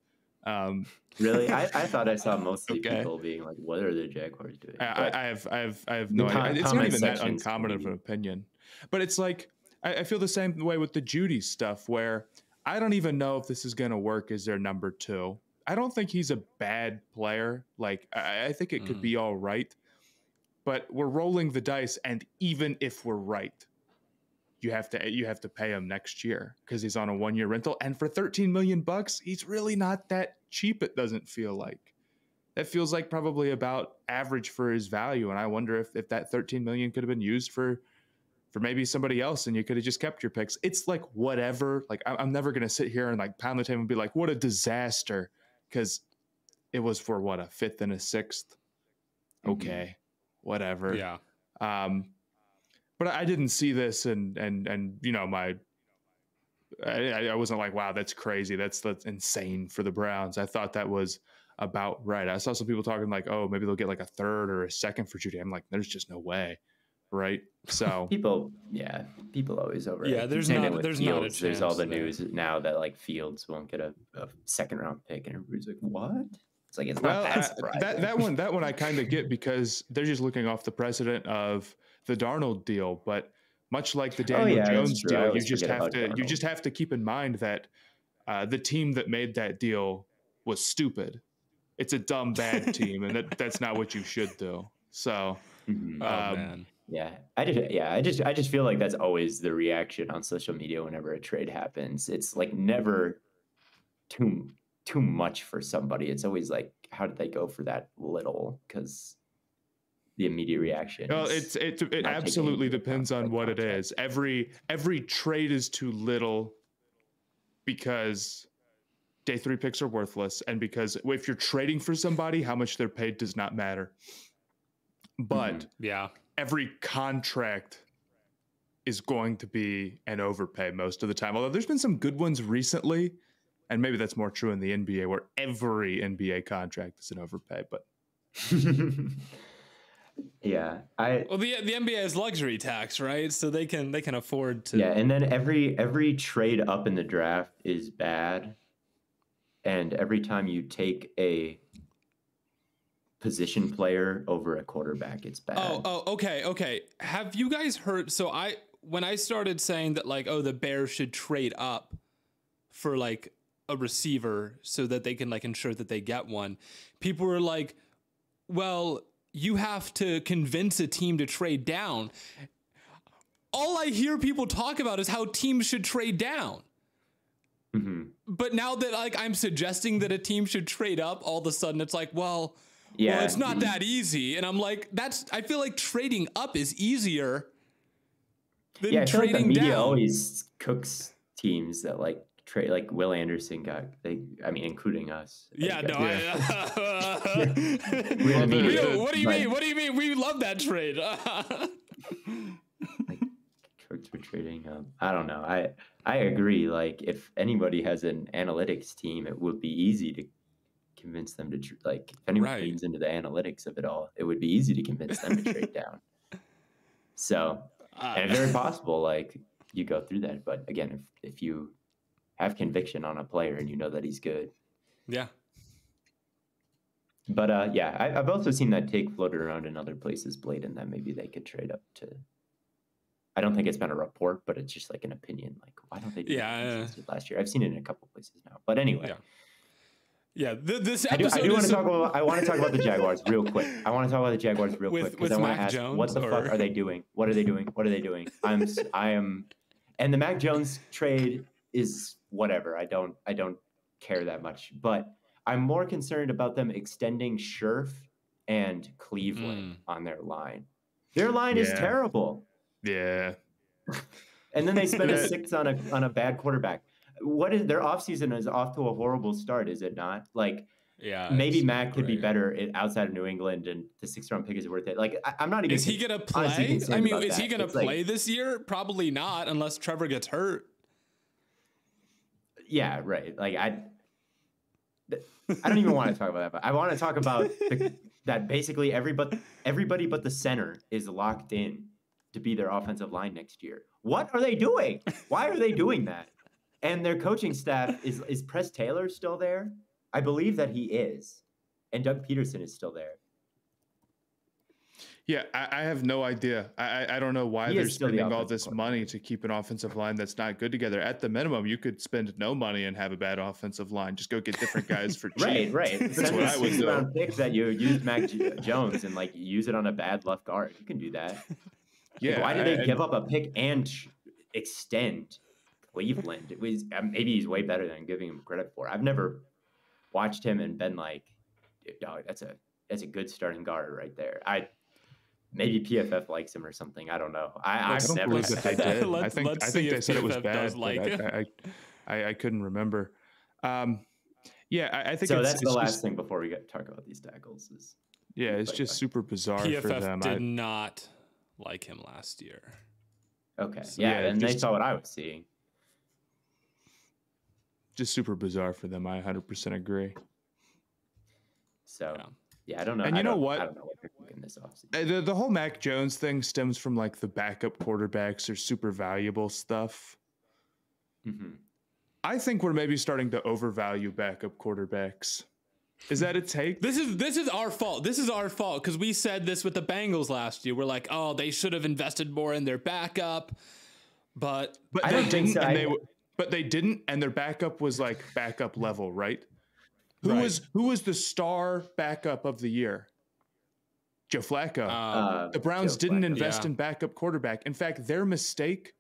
Really? I thought I saw mostly people being like, what are the Jaguars doing? I have no idea. It's not even that uncommon of an opinion. But it's like, I feel the same way with the Jeudy stuff, where I don't even know if this is going to work as their number 2. I don't think he's a bad player. Like, I think it could be all right. But we're rolling the dice, and even if we're right, you have to pay him next year because he's on a 1-year rental, and for $13 million, he's really not that cheap. It doesn't feel like. That feels like probably about average for his value, and I wonder if that $13 million could have been used for maybe somebody else, and you could have just kept your picks. It's like whatever. Like, I'm never gonna sit here and like pound the table and be like, what a disaster, because it was for what, a 5th and a 6th. Okay. Whatever. Yeah. But I didn't see this and I wasn't like, wow, that's crazy. That's insane for the Browns. I thought that was about right. I saw some people talking like, oh, maybe they'll get like a 3rd or a 2nd for Jeudy. I'm like, there's just no way. Right. So people always over. Yeah. There's not a chance. There's all the news now that like Fields won't get a 2nd round pick, and everybody's like, what? It's like, it's not that surprising. That one I kind of get, because they're just looking off the precedent of the Darnold deal. But much like the Daniel Jones deal, you just have to keep in mind that the team that made that deal was stupid. It's a dumb, bad team, and that's not what you should do. So, man. Yeah, I just feel like that's always the reaction on social media whenever a trade happens. It's like never too much for somebody. It's always like, how did they go for that little? Because the immediate reaction. Well, it absolutely depends on what it is. Every trade is too little because day 3 picks are worthless, and because if you're trading for somebody, how much they're paid does not matter. But every contract is going to be an overpay most of the time. Although there's been some good ones recently. And maybe that's more true in the NBA, where every NBA contract is an overpay. But yeah, the NBA has luxury tax, right? So they can afford to. Yeah, and then every trade up in the draft is bad, and every time you take a position player over a quarterback, it's bad. Okay. Have you guys heard? So when I started saying that, like, the Bears should trade up for like a receiver so that they can like ensure that they get one, people were like, well, you have to convince a team to trade down. All I hear people talk about is how teams should trade down. Mm-hmm. But now that like I'm suggesting that a team should trade up, all of a sudden it's like, well, it's not that easy. And I'm like, I feel like trading up is easier Then Yeah, I feel like the trading media down. always cooks teams that like trade, like Will Anderson including us. Yeah, no. We're the media. What do you mean? What do you mean? We love that trade. Like cooked for trading. I don't know. I agree. Like if anybody has an analytics team, it would be easy to convince them to like if anyone leans into the analytics of it all, it would be easy to convince them to trade down. So, and it's very possible, like you go through that. But again, if you have conviction on a player and you know that he's good, yeah. But yeah, I've also seen that take floated around in other places, Blaiden, that maybe they could trade up to. I don't think it's been a report, but it's just like an opinion. Like, why don't they do what did last year? I've seen it in a couple places now. But anyway. Yeah. This I episode do want to talk about. I want to talk about the Jaguars real quick. Because I want to ask, what the fuck are they doing? What are they doing? What are they doing? I am, and the Mac Jones trade is whatever. I don't care that much. But I'm more concerned about them extending Scherf and Cleveland on their line. Their line is terrible. Yeah. And then they spend a sixth on a bad quarterback. What is their offseason is off to a horrible start, is it not? Like, maybe Mac could be better outside of New England, and the 6th-round pick is worth it. Like, I'm not even. Is he gonna play? I mean, is he gonna play this year? Probably not, unless Trevor gets hurt. Yeah, right. Like I don't even want to talk about that, but I want to talk about that basically everybody but the center is locked in to be their offensive line next year. What are they doing? Why are they doing that? And their coaching staff is Press Taylor still there? I believe that he is. And Doug Peterson is still there. Yeah, I have no idea. I don't know why they're spending all this money to keep an offensive line that's not good together. At the minimum, you could spend no money and have a bad offensive line. Just go get different guys for cheap. Right. That's what I would do. Round pick that you used Mac Jones and like use it on a bad left guard. You can do that. Yeah. Like, why did they give up a pick and extend Cleveland? It was maybe he's way better than giving him credit for. I've never watched him and been like, dog, that's a good starting guard right there. Maybe PFF likes him or something. I don't know. I've never said that they did. I think they said it was bad. I couldn't remember. I think so. That's the last thing before we talk about these tackles. It's just super bizarre for them. PFF did not like him last year. Okay. So, and they saw what I was seeing. Just super bizarre for them. I 100% agree. So. Yeah, I don't know. And you know what? I don't know what they're thinking this offseason. The whole Mac Jones thing stems from like the backup quarterbacks or super valuable stuff. Mm-hmm. I think we're maybe starting to overvalue backup quarterbacks. Is that a take? This is our fault. This is our fault because we said this with the Bengals last year. We're like, oh, they should have invested more in their backup, but I don't think so. But they didn't, and their backup was like backup level, right? Who was the star backup of the year? Joe Flacco. The Browns didn't invest in backup quarterback. In fact, their mistake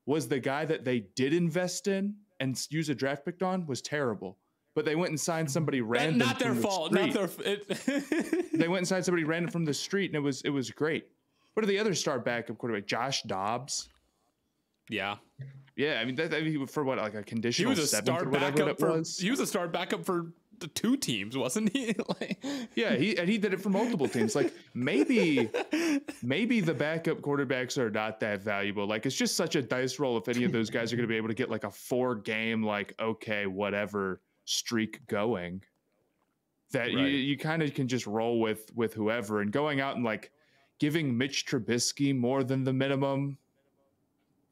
was the guy that they did invest in and use a draft pick on was terrible. But they went and signed somebody random. Not their fault. Not their. They went and signed somebody random from the street, and it was great. What are the other star backup quarterback? Josh Dobbs. Yeah. Yeah, I mean, for what, like a conditional he was a 7th star or whatever that was? He was a star backup for the 2 teams, wasn't he? Yeah, he did it for multiple teams. Like maybe the backup quarterbacks are not that valuable. Like it's just such a dice roll if any of those guys are going to be able to get like a 4-game like okay whatever streak going. That you kind of can just roll with whoever, and going out and like giving Mitch Trubisky more than the minimum.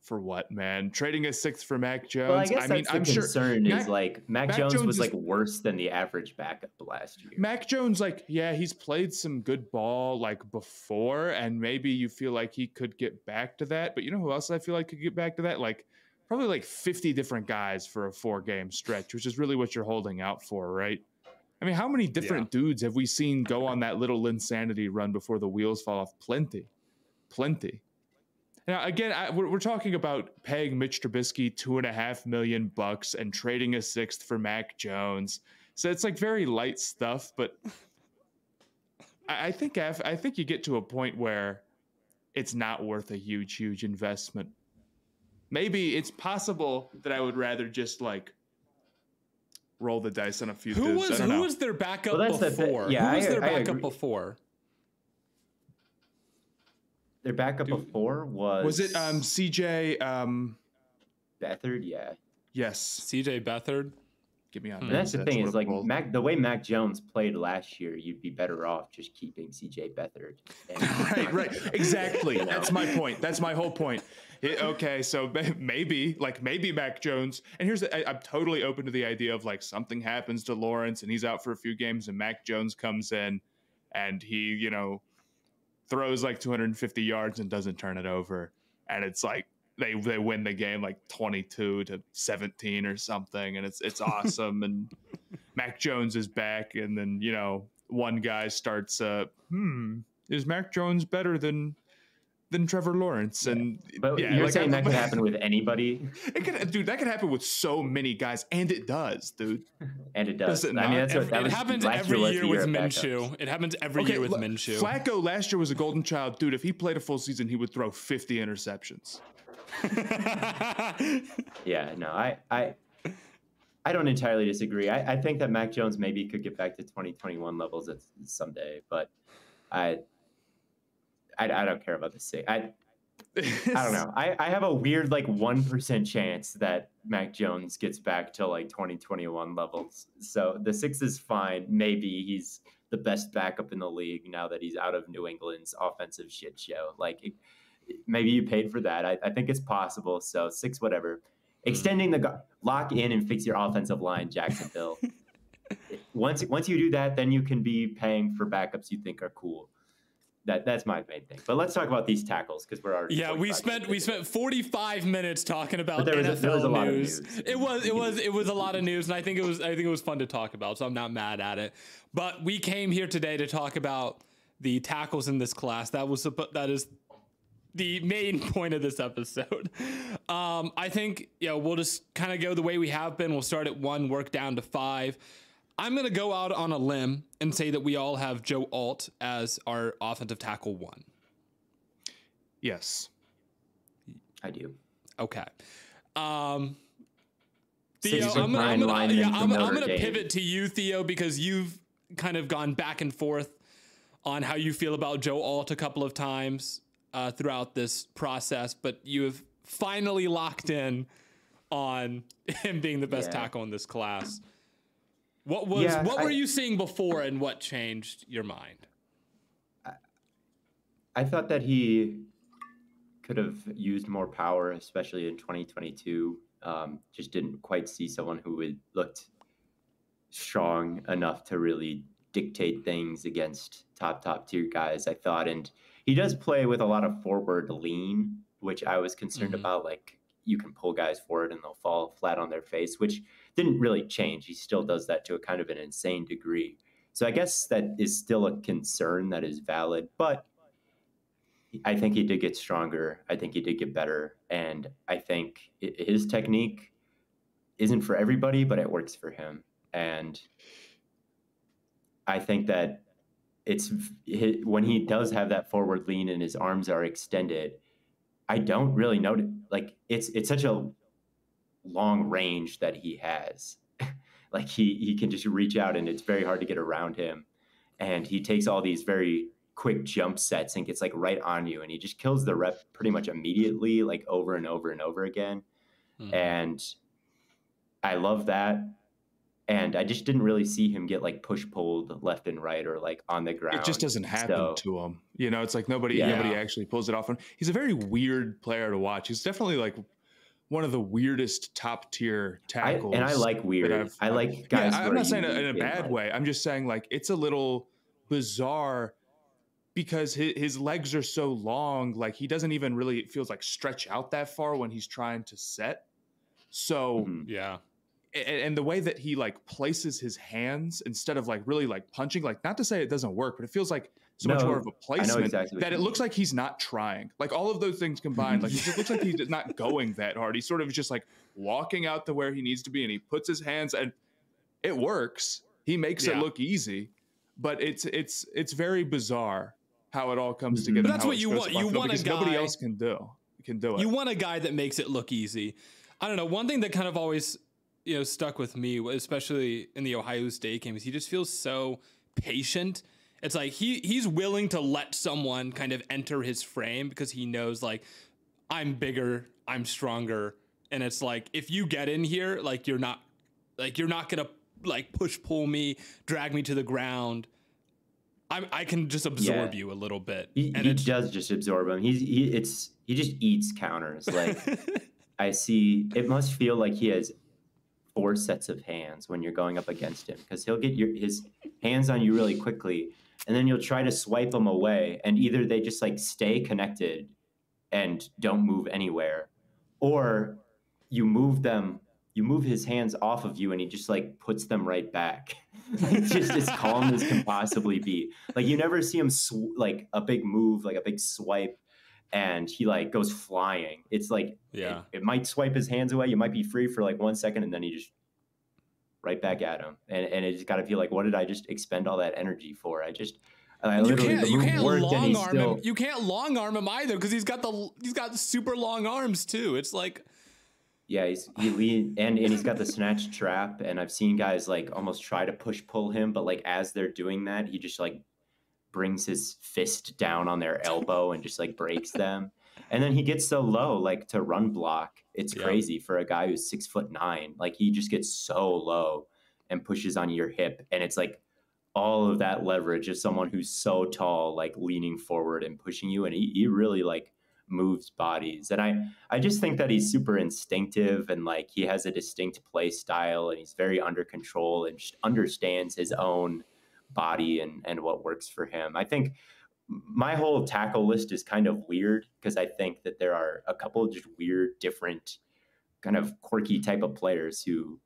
For what, man? Trading a 6th for Mac Jones? Well, I guess that's the concern is like Mac Jones was like worse than the average backup last year. Mac Jones, like, yeah, he's played some good ball like before, and maybe you feel like he could get back to that. But you know who else I feel like could get back to that? Like probably like 50 different guys for a 4-game stretch, which is really what you're holding out for, right? I mean, how many different dudes have we seen go on that little insanity run before the wheels fall off? Plenty. Now, again, we're talking about paying Mitch Trubisky $2.5 million and trading a 6th for Mac Jones. So it's like very light stuff, but I think you get to a point where it's not worth a huge investment. maybe it's possible that I would rather just like roll the dice on a few Who dudes. was their backup Well, before? yeah, who was their I backup agree. before? Their backup before Was it CJ Beathard? Yeah. Yes. CJ Beathard? Get me on. And that's the thing is like the way Mac Jones played last year, you'd be better off just keeping CJ Beathard. Right. Exactly. That's my point. That's my whole point. Okay, so maybe Mac Jones. And I'm totally open to the idea of like something happens to Lawrence and he's out for a few games and Mac Jones comes in and he, throws like 250 yards and doesn't turn it over. And it's like they win the game like 22-17 or something. And it's awesome. And Mac Jones is back. And then, one guy starts, is Mac Jones better than Trevor Lawrence? And but you're saying that could happen with anybody? That could happen with so many guys, and it does, dude. And it does. It happens every year with Minshew. It happens every year with Minshew. Flacco last year was a golden child, dude. If he played a full season, he would throw 50 interceptions. Yeah, no, I don't entirely disagree. I think that Mac Jones maybe could get back to 2021 levels someday, but I don't care about the six. I don't know. I have a weird like 1% chance that Mac Jones gets back to like 2021 levels. So the 6 is fine. Maybe he's the best backup in the league now that he's out of New England's offensive shit show. Like maybe you paid for that. I think it's possible. So 6, whatever. Extending the lock in and fix your offensive line, Jacksonville. Once you do that, then you can be paying for backups you think are cool. That's my main thing. But let's talk about these tackles because we're already. Yeah, we spent 45 minutes talking about there was NFL a lot news. Of news. It was a lot of news, and I think it was fun to talk about. So I'm not mad at it. But we came here today to talk about the tackles in this class. That is the main point of this episode. I think we'll just kind of go the way we have been. We'll start at 1, work down to 5. I'm going to go out on a limb and say that we all have Joe Alt as our offensive tackle 1. Yes. I do. Okay. Theo, I'm going to pivot to you, Theo, because you've kind of gone back and forth on how you feel about Joe Alt a couple of times throughout this process, but you have finally locked in on him being the best tackle in this class. What were you seeing before and what changed your mind? I thought that he could have used more power, especially in 2022. Just didn't quite see someone who looked strong enough to really dictate things against top tier guys, I thought. And he does play with a lot of forward lean, which I was concerned about. Like, you can pull guys forward and they'll fall flat on their face, which didn't really change. He still does that to a kind of an insane degree. So I guess that is still a concern that is valid, but I think he did get stronger. I think he did get better. And I think his technique isn't for everybody, but it works for him. And I think that when he does have that forward lean and his arms are extended, I don't really know. Like it's such a long range that he has. Like he can just reach out and it's very hard to get around him. And he takes all these very quick jump sets and gets like right on you. And he just kills the rep pretty much immediately, like over and over and over again. And I love that. And I just didn't really see him get like push pulled left and right or like on the ground. It just doesn't happen to him. It's like nobody actually pulls it off. And he's a very weird player to watch. He's definitely like one of the weirdest top tier tackles. I like weird. I like guys. I'm not saying in a bad way. I'm just saying like it's a little bizarre because his legs are so long. Like he doesn't even really, it feels like stretch out that far when he's trying to set. So and the way that he like places his hands instead of like really like punching, like not to say it doesn't work, but it feels like much more of a placement that it looks like he's not trying. Like all of those things combined, like it just looks like he's not going that hard. He's sort of just like walking out to where he needs to be and he puts his hands and it works. He makes it look easy, but it's very bizarre how it all comes together. But that's what you want. You want a guy. Nobody else can do. can do it. You want a guy that makes it look easy. I don't know. One thing that kind of always, stuck with me, especially in the Ohio State game, is he just feels so patient. It's like he's willing to let someone kind of enter his frame because he knows, like, I'm bigger, I'm stronger, and it's like, if you get in here, like, you're not gonna like pull me, drag me to the ground. I can just absorb you a little bit. He does just absorb him. He just eats counters. Like, I see, it must feel like he has 4 sets of hands when you're going up against him, because he'll get his hands on you really quickly, and then you'll try to swipe them away, and either they just like stay connected and don't move anywhere, or you move his hands off of you and he just like puts them right back. It's just as calm as can possibly be. Like, you never see him like a big move, like a big swipe, and he like goes flying. It's like, it might swipe his hands away. You might be free for like 1 second, and then he just right back at him. And it's got to feel like, what did I just expend all that energy for? You can't long arm him. You can't long arm him either, because he's got super long arms too. It's like, yeah, he's got the snatch trap, and I've seen guys like almost try to pull him, but like as they're doing that, he just like brings his fist down on their elbow and just like breaks them. And then he gets so low, like to run block. It's crazy for a guy who's 6'9". Like, he just gets so low and pushes on your hip, and it's like all of that leverage of someone who's so tall, like leaning forward and pushing you, and he really like moves bodies. And I just think that he's super instinctive, and like he has a distinct play style, and he's very under control and just understands his own body and what works for him. I think my whole tackle list is kind of weird, because I think that there are a couple of just weird, different, kind of quirky type of players who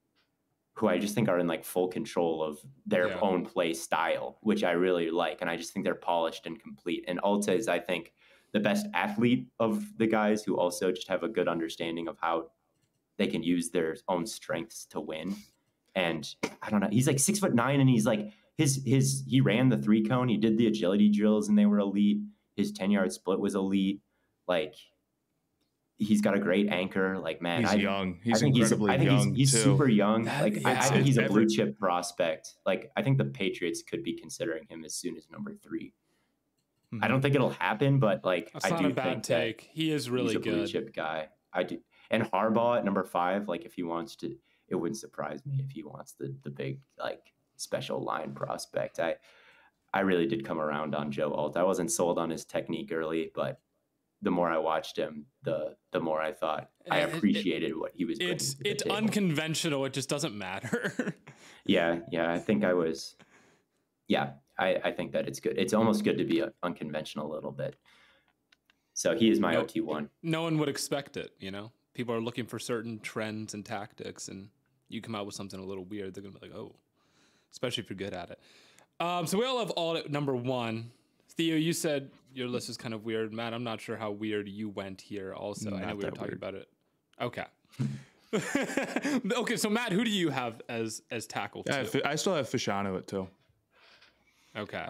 I just think are in like full control of their own play style, which I really like. And I just think they're polished and complete. And Alta is, I think, the best athlete of the guys, who also just have a good understanding of how they can use their own strengths to win. And I don't know, he's like 6'9", and he's like, he ran the 3-cone, he did the agility drills, and they were elite. His 10-yard split was elite. Like, he's got a great anchor. Like, man, he's young. He's incredibly young. He's too. super young. I think he's a blue chip prospect. Like, I think the Patriots could be considering him as soon as number 3. Mm-hmm. I don't think it'll happen, but like, that's not a bad take. He is really good. He's a blue chip guy. I do. And Harbaugh at number 5, like, if he wants to, it wouldn't surprise me if he wants the big, like, special line prospect. I really did come around on Joe Alt. I wasn't sold on his technique early, but the more I watched him, the more I thought I appreciated what he was bringing to the It's table. unconventional. It just doesn't matter. Yeah. I think I was. Yeah, I think that it's good. It's almost good to be unconventional a little bit. So he is my OT1. No one would expect it, People are looking for certain trends and tactics, and you come out with something a little weird, they're going to be like, oh, especially if you're good at it. So we all have all at number 1. Theo, you said your list is kind of weird. Matt, I'm not sure how weird you went here also. I know we were talking about it. Okay. Okay, so Matt, who do you have as tackle? I still have Fashanu at 2. Okay.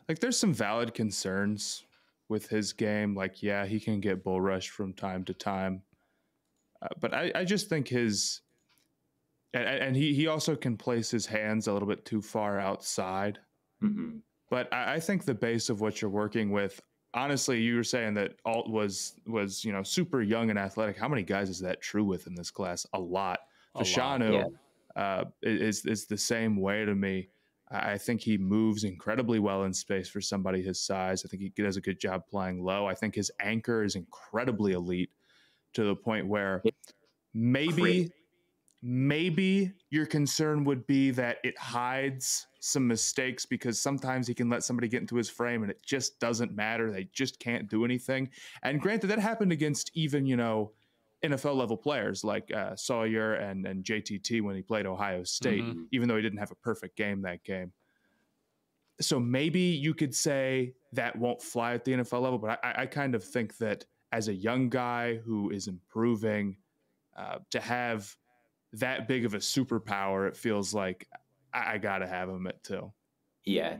Like, there's some valid concerns with his game. Like, yeah, he can get bull rushed from time to time. But I just think and he also can place his hands a little bit too far outside. Mm-hmm. But I think the base of what you're working with, honestly, you were saying that Alt was super young and athletic. How many guys is that true with in this class? A lot. Fashanu is the same way to me. I think he moves incredibly well in space for somebody his size. I think he does a good job playing low. I think his anchor is incredibly elite, to the point where maybe your concern would be that it hides some mistakes, because sometimes he can let somebody get into his frame and it just doesn't matter. They just can't do anything. And granted, that happened against even, NFL level players like Sawyer and JTT when he played Ohio State, even though he didn't have a perfect game that game. So maybe you could say that won't fly at the NFL level, but I kind of think that as a young guy who is improving, to have that big of a superpower, it feels like I got to have him at 2. Yeah.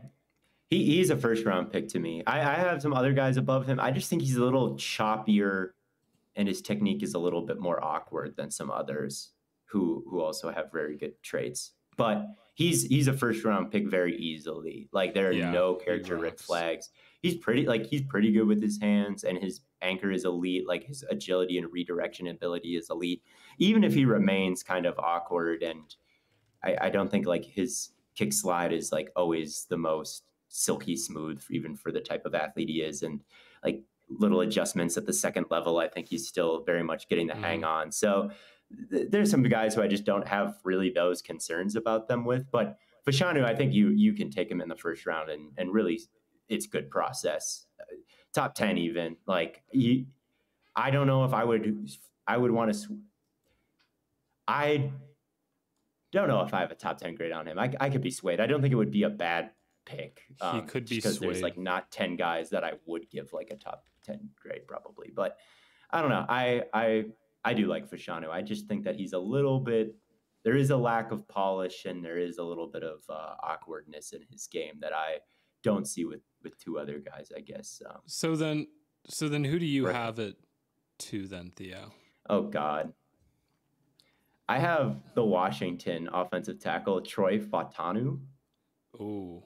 He's a first round pick to me. I have some other guys above him. I just think he's a little choppier and his technique is a little bit more awkward than some others who also have very good traits. But he's a first round pick very easily. Like there are no character red flags. He's pretty good with his hands, and his anchor is elite. Like his agility and redirection ability is elite. Even if he remains kind of awkward, and I don't think like his kick slide is like always the most silky smooth even for the type of athlete he is, and like little adjustments at the second level, I think he's still very much getting the hang on. So there's some guys who I just don't have really those concerns about them with. But Fashanu, I think you can take him in the first round and really it's good process. Top 10 even. Like I don't know if I would want to. I don't know if I have a top 10 grade on him. I could be swayed. I don't think it would be a bad pick. He could be because swayed. There's like not 10 guys that I would give like a top 10 grade probably. But I don't know. I do like Fashanu. I just think that he's a little bit. There is a lack of polish and there is a little bit of awkwardness in his game that I don't see with two other guys, I guess. So then who do you have it to then, Theo? Oh God. I have the Washington offensive tackle, Troy Fautanu. Oh,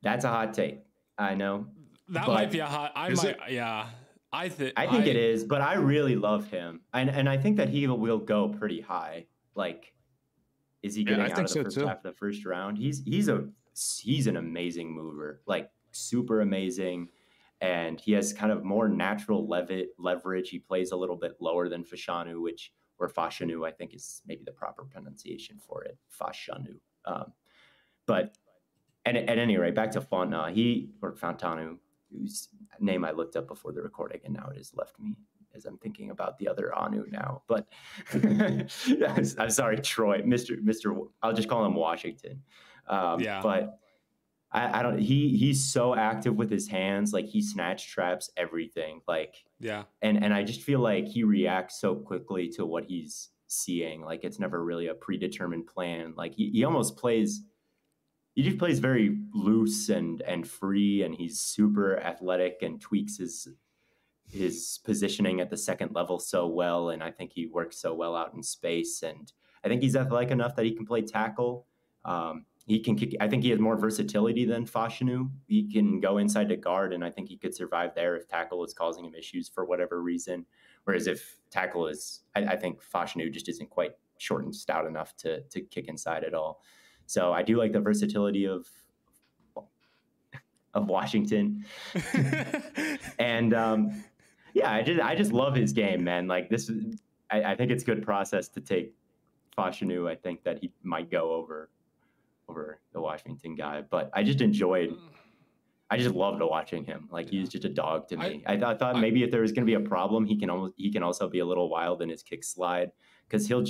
that's a hot take. I know. That might be a hot. Yeah. I think it is, but I really love him, and I think that he will go pretty high. Like, is he getting out of the first half of the first round? He's an amazing mover, like super amazing, and he has kind of more natural leverage. He plays a little bit lower than Fashanu, or Fashanu, I think is maybe the proper pronunciation for it, Fashanu. But at any rate, back to Fontanu, whose name I looked up before the recording, and now it has left me as I'm thinking about the other Anu now. But I'm sorry, Troy, Mr. I'll just call him Washington. But I don't. He's so active with his hands, like he snatch traps everything. Like and I just feel like he reacts so quickly to what he's seeing. Like it's never really a predetermined plan. Like he almost plays. He just plays very loose and free, and he's super athletic and tweaks his positioning at the second level so well. And I think he works so well out in space. And I think he's athletic enough that he can play tackle. He can kick. I think he has more versatility than Fashanu. He can go inside to guard, and I think he could survive there if tackle is causing him issues for whatever reason. Whereas if tackle is, I think Fashanu just isn't quite short and stout enough to kick inside at all. So I do like the versatility of Washington, and I just love his game, man. Like this, I think it's good process to take Fashanu. I think that he might go over the Washington guy, but I just loved watching him. Like he's just a dog to me. I thought maybe if there was going to be a problem, he can also be a little wild in his kick slide because he'll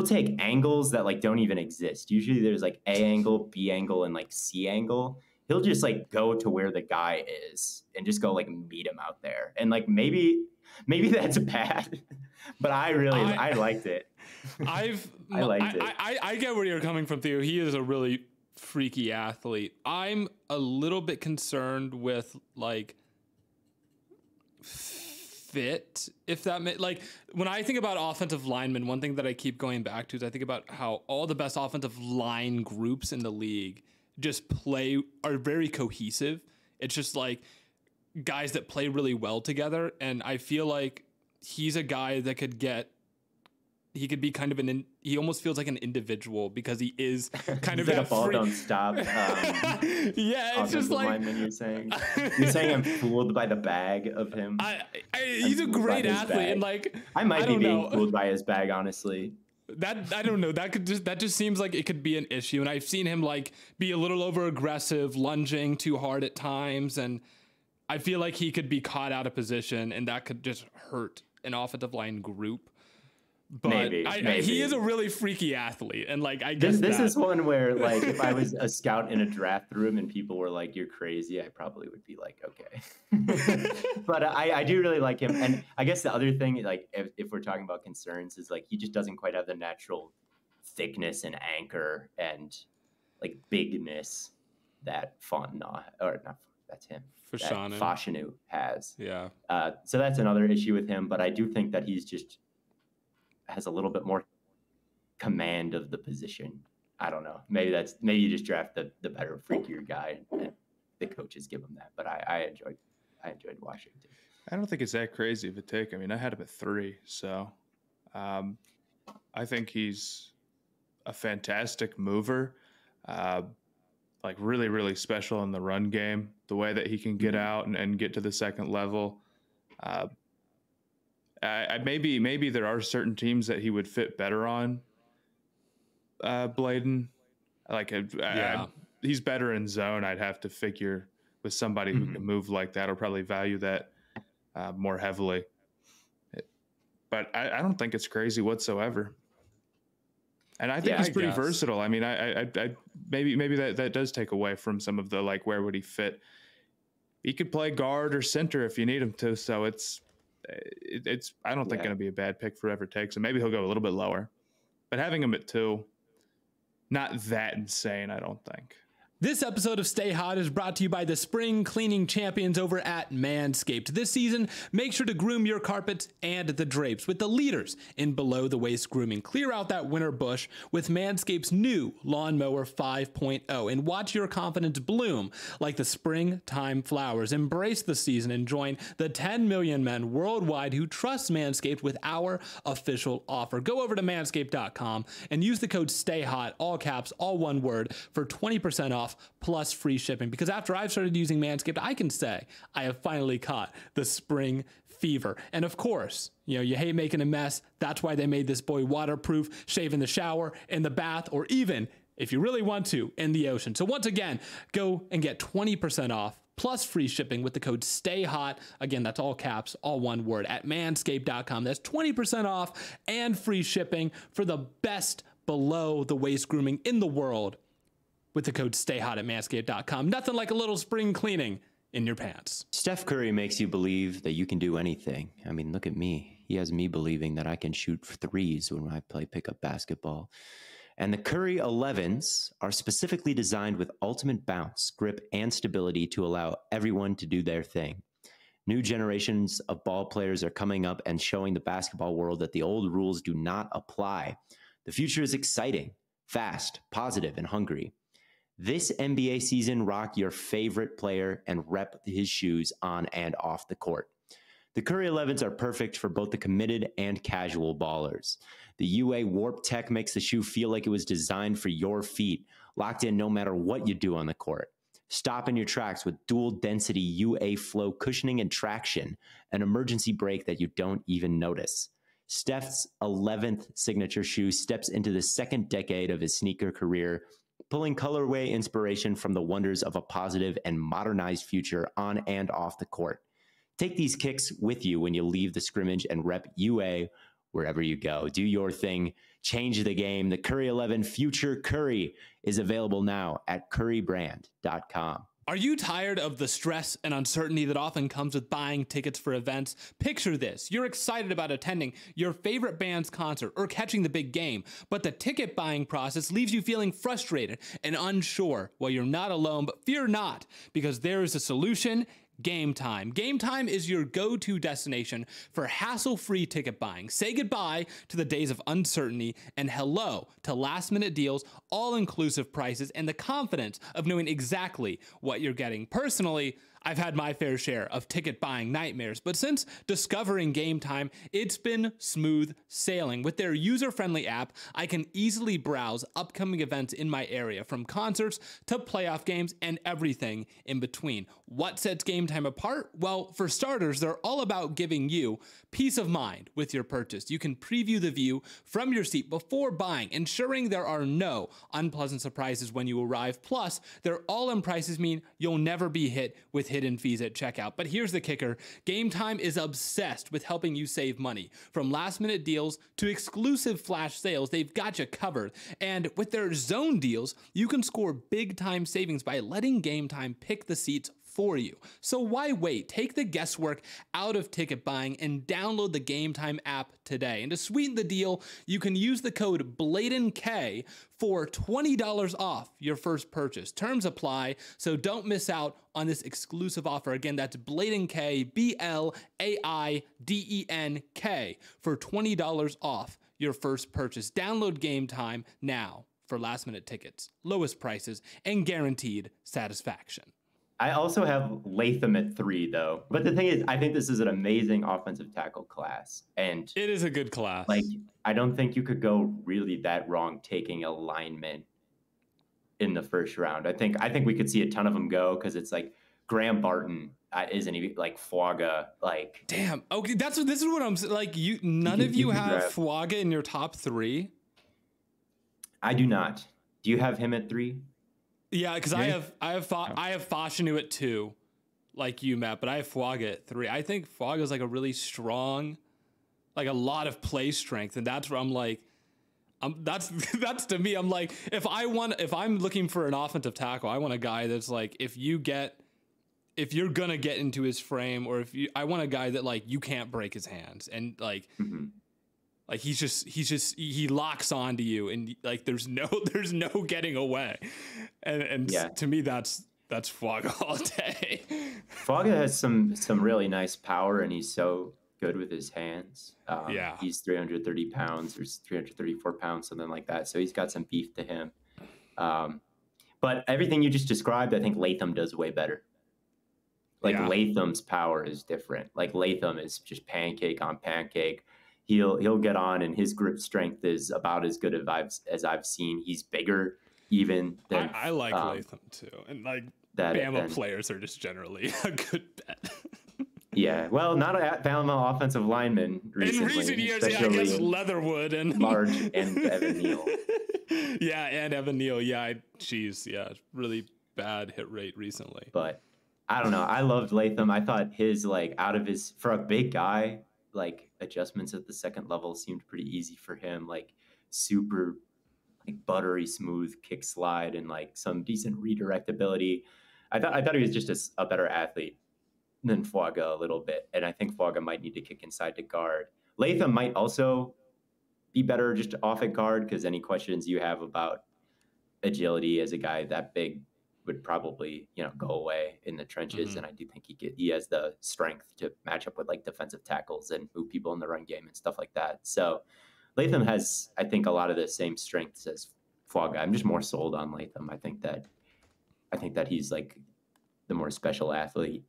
take angles that like don't even exist. Usually there's like A angle, B angle, and like C angle. He'll just like go to where the guy is and just go like meet him out there. And like maybe that's bad, but I liked it. I liked it. I get where you're coming from, Theo. He is a really freaky athlete. I'm a little bit concerned with like fit, if that like when I think about offensive linemen, one thing that I keep going back to is I think about how all the best offensive line groups in the league just are very cohesive. It's just like guys that play really well together, and I feel like he's a guy that could be kind of he almost feels like an individual because he is kind of like a ball don't stop. It's just like lineman, you're saying I'm fooled by the bag of him. He's a great athlete, and like I might be being fooled by his bag, honestly. That I don't know. That just seems like it could be an issue, and I've seen him like be a little over aggressive, lunging too hard at times, and I feel like he could be caught out of position, and that could just hurt an offensive line group. But maybe. He is a really freaky athlete, and like I guess this is one where like if I was a scout in a draft room and people were like, "You're crazy," I probably would be like, "Okay." But I do really like him, and I guess the other thing, like if we're talking about concerns, is like he just doesn't quite have the natural thickness and anchor and like bigness that Fontenot, or not, that's him, that Fashanu. Fashanu has. Yeah. So that's another issue with him, but I do think that he's just has a little bit more command of the position. I don't know. Maybe you just draft the better, freakier guy, and the coaches give him that. But I enjoyed Washington. I don't think it's that crazy of a take. I mean, I had him at 3, so I think he's a fantastic mover. Like really, really special in the run game. The way that he can get out and get to the second level. Maybe there are certain teams that he would fit better on. Blaiden, he's better in zone. I'd have to figure with somebody who can move like that, or probably value that more heavily. But I don't think it's crazy whatsoever. And I think he's pretty versatile. I mean, I maybe that does take away from some of the like where would he fit. He could play guard or center if you need him to. So it's I don't think going to be a bad pick for whoever takes him. Maybe he'll go a little bit lower, but having him at 2, not that insane, I don't think. This episode of Stay Hot is brought to you by the spring cleaning champions over at Manscaped. This season, make sure to groom your carpets and the drapes with the leaders in below-the-waist grooming. Clear out that winter bush with Manscaped's new Lawnmower 5.0 and watch your confidence bloom like the springtime flowers. Embrace the season and join the 10 million men worldwide who trust Manscaped with our official offer. Go over to manscaped.com and use the code STAYHOT, all caps, all one word, for 20% off plus free shipping, because after I've started using Manscaped, I can say I have finally caught the spring fever. And of course, you hate making a mess. That's why they made this boy waterproof. Shave in the shower, in the bath, or even, if you really want to, in the ocean. So once again, go and get 20% off plus free shipping with the code STAYHOT. Again, that's all caps, all one word, at manscaped.com. That's 20% off and free shipping for the best below the waist grooming in the world with the code STAYHOT at manscaped.com. Nothing like a little spring cleaning in your pants. Steph Curry makes you believe that you can do anything. I mean, look at me. He has me believing that I can shoot threes when I play pickup basketball. And the Curry 11s are specifically designed with ultimate bounce, grip, and stability to allow everyone to do their thing. New generations of ball players are coming up and showing the basketball world that the old rules do not apply. The future is exciting, fast, positive, and hungry. This NBA season, rock your favorite player and rep his shoes on and off the court. The Curry 11s are perfect for both the committed and casual ballers. The UA Warp Tech makes the shoe feel like it was designed for your feet, locked in no matter what you do on the court. Stop in your tracks with dual density UA Flow cushioning and traction, an emergency brake that you don't even notice. Steph's 11th signature shoe steps into the second decade of his sneaker career, pulling colorway inspiration from the wonders of a positive and modernized future on and off the court. Take these kicks with you when you leave the scrimmage and rep UA wherever you go. Do your thing. Change the game. The Curry 11 Future Curry is available now at currybrand.com. Are you tired of the stress and uncertainty that often comes with buying tickets for events? Picture this. You're excited about attending your favorite band's concert or catching the big game, but the ticket buying process leaves you feeling frustrated and unsure. Well, you're not alone, but fear not, because there is a solution. Game Time. Game Time is your go-to destination for hassle-free ticket buying. Say goodbye to the days of uncertainty and hello to last-minute deals, all-inclusive prices, and the confidence of knowing exactly what you're getting. Personally, I've had my fair share of ticket buying nightmares, but since discovering Game Time, it's been smooth sailing. With their user-friendly app, I can easily browse upcoming events in my area, from concerts to playoff games and everything in between. What sets Game Time apart? Well, for starters, they're all about giving you peace of mind with your purchase. You can preview the view from your seat before buying, ensuring there are no unpleasant surprises when you arrive. Plus, their all-in prices mean you'll never be hit with hidden fees at checkout. But here's the kicker. Game Time is obsessed with helping you save money. From last-minute deals to exclusive flash sales, they've got you covered. And with their zone deals, you can score big-time savings by letting Game Time pick the seats for you. So why wait? Take the guesswork out of ticket buying and download the Game Time app today. And to sweeten the deal, you can use the code BLADENK for $20 off your first purchase. Terms apply, so don't miss out on this exclusive offer. Again, that's BLADENK, BLAIDENK, for $20 off your first purchase. Download Game Time now for last minute tickets, lowest prices, and guaranteed satisfaction. I also have Latham at 3, though. But the thing is, I think this is an amazing offensive tackle class. And it is a good class. Like, I don't think you could go really that wrong taking a lineman in the first round. I think we could see a ton of them go because it's like Graham Barton isn't even like Fuaga. Like, damn. Okay, this is what I'm like. None of you have Fuaga in your top 3. I do not. Do you have him at 3? Yeah, because I have Fashanu at 2, like you, Matt. But I have Fuaga at 3. I think Fuaga is like a really strong, like a lot of play strength, and that's where I'm like, that's to me. I'm like, if I'm looking for an offensive tackle, I want a guy that's like, if you're gonna get into his frame, or I want a guy that like you can't break his hands, and like. Mm-hmm. Like he locks onto you, and like there's no getting away, and yeah. To me that's Fuaga all day. Fuaga has some really nice power, and he's so good with his hands. Yeah, he's 330 pounds or 334 pounds, something like that. So he's got some beef to him. But everything you just described, I think Latham does way better. Like Latham's power is different. Like Latham is just pancake on pancake. He'll get on, and his grip strength is about as good as I've seen. He's bigger even than I like Latham too, and like Bama players are just generally a good bet. Yeah, well, not a Bama offensive lineman recently. In recent years, yeah, I guess Leatherwood and Large and Evan Neal. Yeah, and Evan Neal. Yeah, really bad hit rate recently. But I don't know. I loved Latham. I thought his for a big guy. Like adjustments at the second level seemed pretty easy for him, like super like buttery smooth kick slide and like some decent redirect ability. I thought he was just a better athlete than Fuaga a little bit. And I think Fuaga might need to kick inside to guard. Latham might also be better just off at guard, because any questions you have about agility as a guy that big would probably, go away in the trenches. Mm-hmm. And I do think he has the strength to match up with like defensive tackles and move people in the run game and stuff like that. So Latham has, I think, a lot of the same strengths as Fuaga. I'm just more sold on Latham. I think that he's like the more special athlete,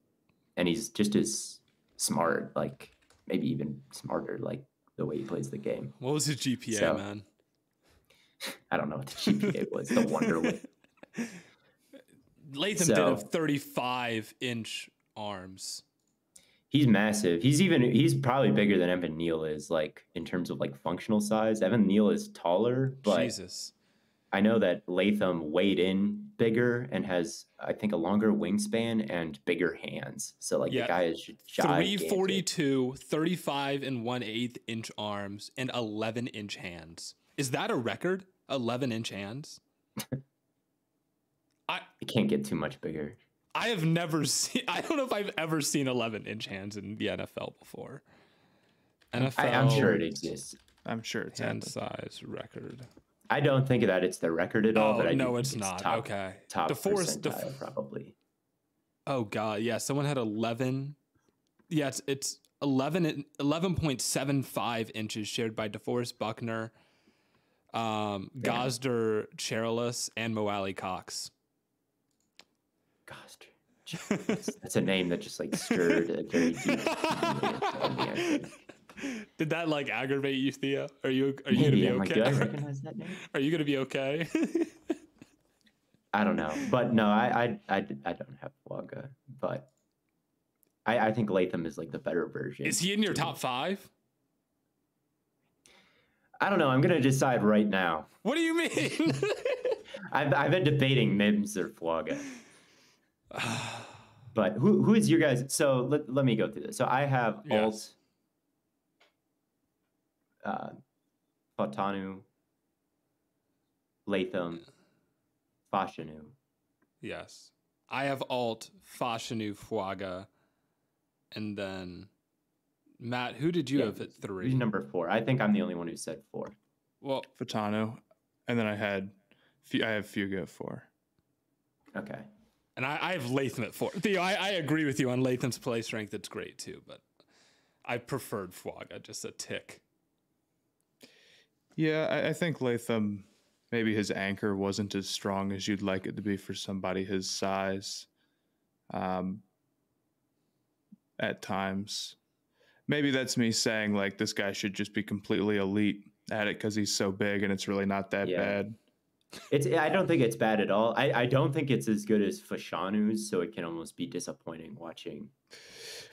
and he's just as smart, like maybe even smarter, like the way he plays the game. What was his GPA, man? I don't know what the GPA was. The Wonderlic. Latham did have 35-inch arms. He's massive. He's probably bigger than Evan Neal is, like in terms of like functional size. Evan Neal is taller, but Jesus. I know that Latham weighed in bigger and has, I think, a longer wingspan and bigger hands. So like the guy is gigantic. 342, 35 and 1/8 inch arms and 11-inch hands. Is that a record? 11-inch hands? It can't get too much bigger. I have never seen. I don't know if I've ever seen 11-inch hands in the NFL before. NFL. I'm sure it exists. I'm sure it's hand size record. I don't think that it's the record at all. But no, it's not. Okay. Top percentile, probably. Oh God, yeah. Someone had 11. Yeah, it's 11.75 inches shared by DeForest Buckner, Gosder Cherilus, and Moali Cox. Gosder. That's a name that just like stirred a very deep. Did that like aggravate you, Theo? Are you gonna be okay? Like, do I recognize that name? Are you gonna be okay? I don't know, but no, I don't have Fuaga, but I think Latham is like the better version. Is he in your top 5? I don't know. I'm gonna decide right now. What do you mean? I've been debating Mims or Fuaga. But who is your guys? So let me go through this. So I have Alt, Fatanu, Latham, Fashanu. Yes. I have alt Fashanu Fuaga, and then Matt. Who did you have at 3? Who's number 4? I think I'm the only one who said 4. Well, Fatano, and then I have Fuga at 4. Okay. And I have Latham at 4. Theo, I agree with you on Latham's play strength. It's great too, but I preferred Fuaga just a tick. Yeah, I think Latham, maybe his anchor wasn't as strong as you'd like it to be for somebody his size. At times, maybe that's me saying like this guy should just be completely elite at it because he's so big, and it's really not that bad. I don't think it's bad at all. I don't think it's as good as Fashanu's, so it can almost be disappointing watching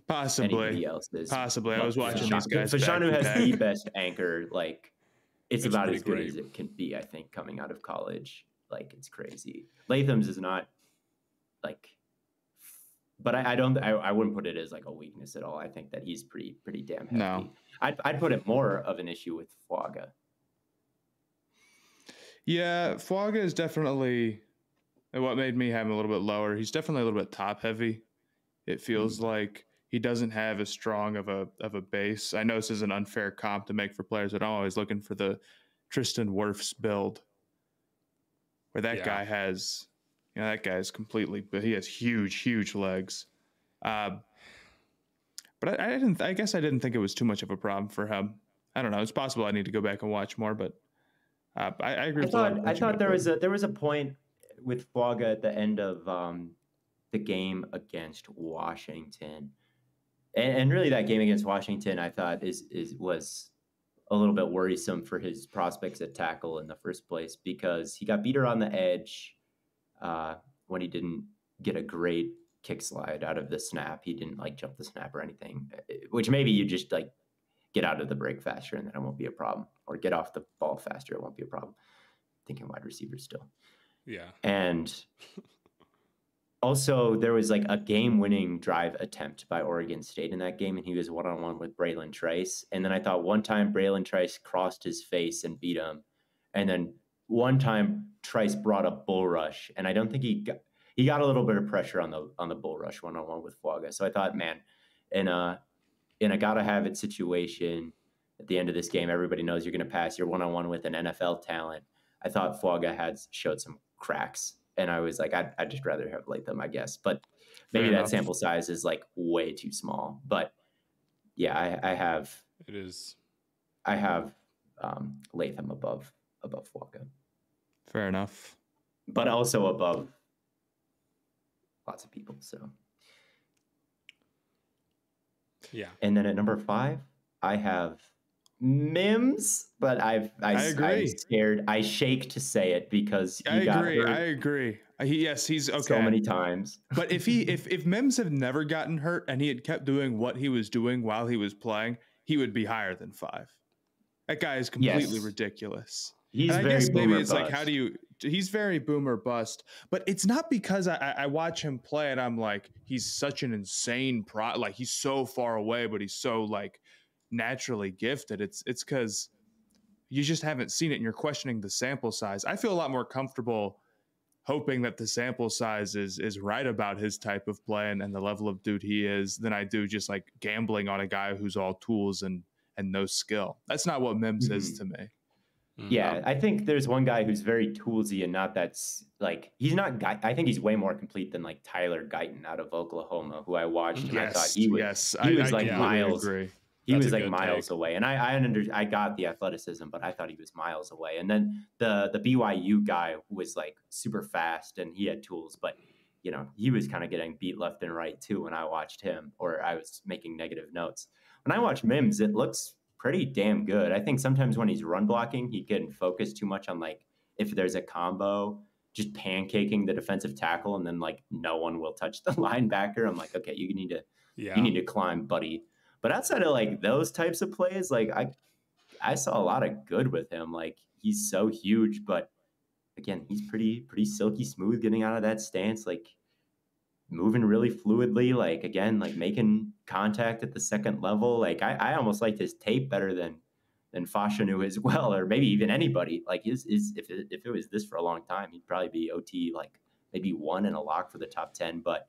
anybody else's. Possibly. I was watching these guys. Fashanu has the best anchor. Like, it's about as good great as it can be, I think, coming out of college. Like, it's crazy. Latham's is not, like... But I wouldn't put it as like a weakness at all. I think that he's pretty damn hefty. No. I'd put it more of an issue with Fuaga. Yeah, Fuaga is definitely what made me have him a little bit lower. He's definitely a little bit top heavy. It feels like he doesn't have as strong of a base. I know this is an unfair comp to make for players, but I'm always looking for the Tristan Wirfs build, where that guy has, that guy is completely, but he has huge legs. But I guess I didn't think it was too much of a problem for him. I don't know. It's possible I need to go back and watch more, but I agree. I thought there was a point with Fuaga at the end of the game against Washington, and really that game against Washington I thought was a little bit worrisome for his prospects at tackle in the first place, because he got beat around the edge when he didn't get a great kick slide out of the snap. He didn't like jump the snap or anything, which maybe you just like get out of the break faster and then it won't be a problem, or get off the ball faster. It won't be a problem. Thinking wide receiver still. Yeah. And also there was like a game-winning drive attempt by Oregon State in that game, and he was one-on-one with Braylon Trice. And then I thought one time Braylon Trice crossed his face and beat him. And then one time Trice brought a bull rush, and I don't think he got a little bit of pressure on the bull rush one-on-one with Fuaga. So I thought, man, in a gotta have it situation at the end of this game, everybody knows you're going to pass your one-on-one with an NFL talent. I thought Fuaga showed some cracks, and I was like, I'd just rather have Latham, I guess. But maybe that sample size is like way too small. But yeah, I have Latham above Fuaga. Fair enough. But also above lots of people. So yeah. And then at number 5, I have Mims, but I agree. I'm scared. I shake to say it because I agree. He's okay. So many times. But if Mims had never gotten hurt and he had kept doing what he was doing while he was playing, he would be higher than 5. That guy is completely ridiculous. He's very boomer it's bust. Like, he's very boomer bust, but it's not because I watch him play and I'm like, he's such an insane like he's so far away, but he's so like naturally gifted. It's because you just haven't seen it and you're questioning the sample size. I feel a lot more comfortable hoping that the sample size is right about his type of play and the level of dude he is than I do just like gambling on a guy who's all tools and no skill. That's not what Mims is to me. Yeah, I think there's one guy who's very toolsy and not that's like he's not. I think he's way more complete than like Tyler Guyton out of Oklahoma, who I watched and I thought he was like miles. He was like miles away, and I got the athleticism, but I thought he was miles away. And then the BYU guy was like super fast and he had tools, but he was kind of getting beat left and right too when I watched him, or I was making negative notes. When I watch Mims, it looks pretty damn good. I think sometimes when he's run blocking, he can focus too much on like if there's a combo, just pancaking the defensive tackle, and then like no one will touch the linebacker. I'm like, okay, you need to climb, buddy. But outside of like those types of plays, like I saw a lot of good with him. Like he's so huge, but again, he's pretty silky smooth getting out of that stance, like moving really fluidly, like again, like making contact at the second level. Like I almost liked his tape better than Fashanu as well, or maybe even anybody. Like if it was this for a long time, he'd probably be OT like maybe one and a lock for the top 10, but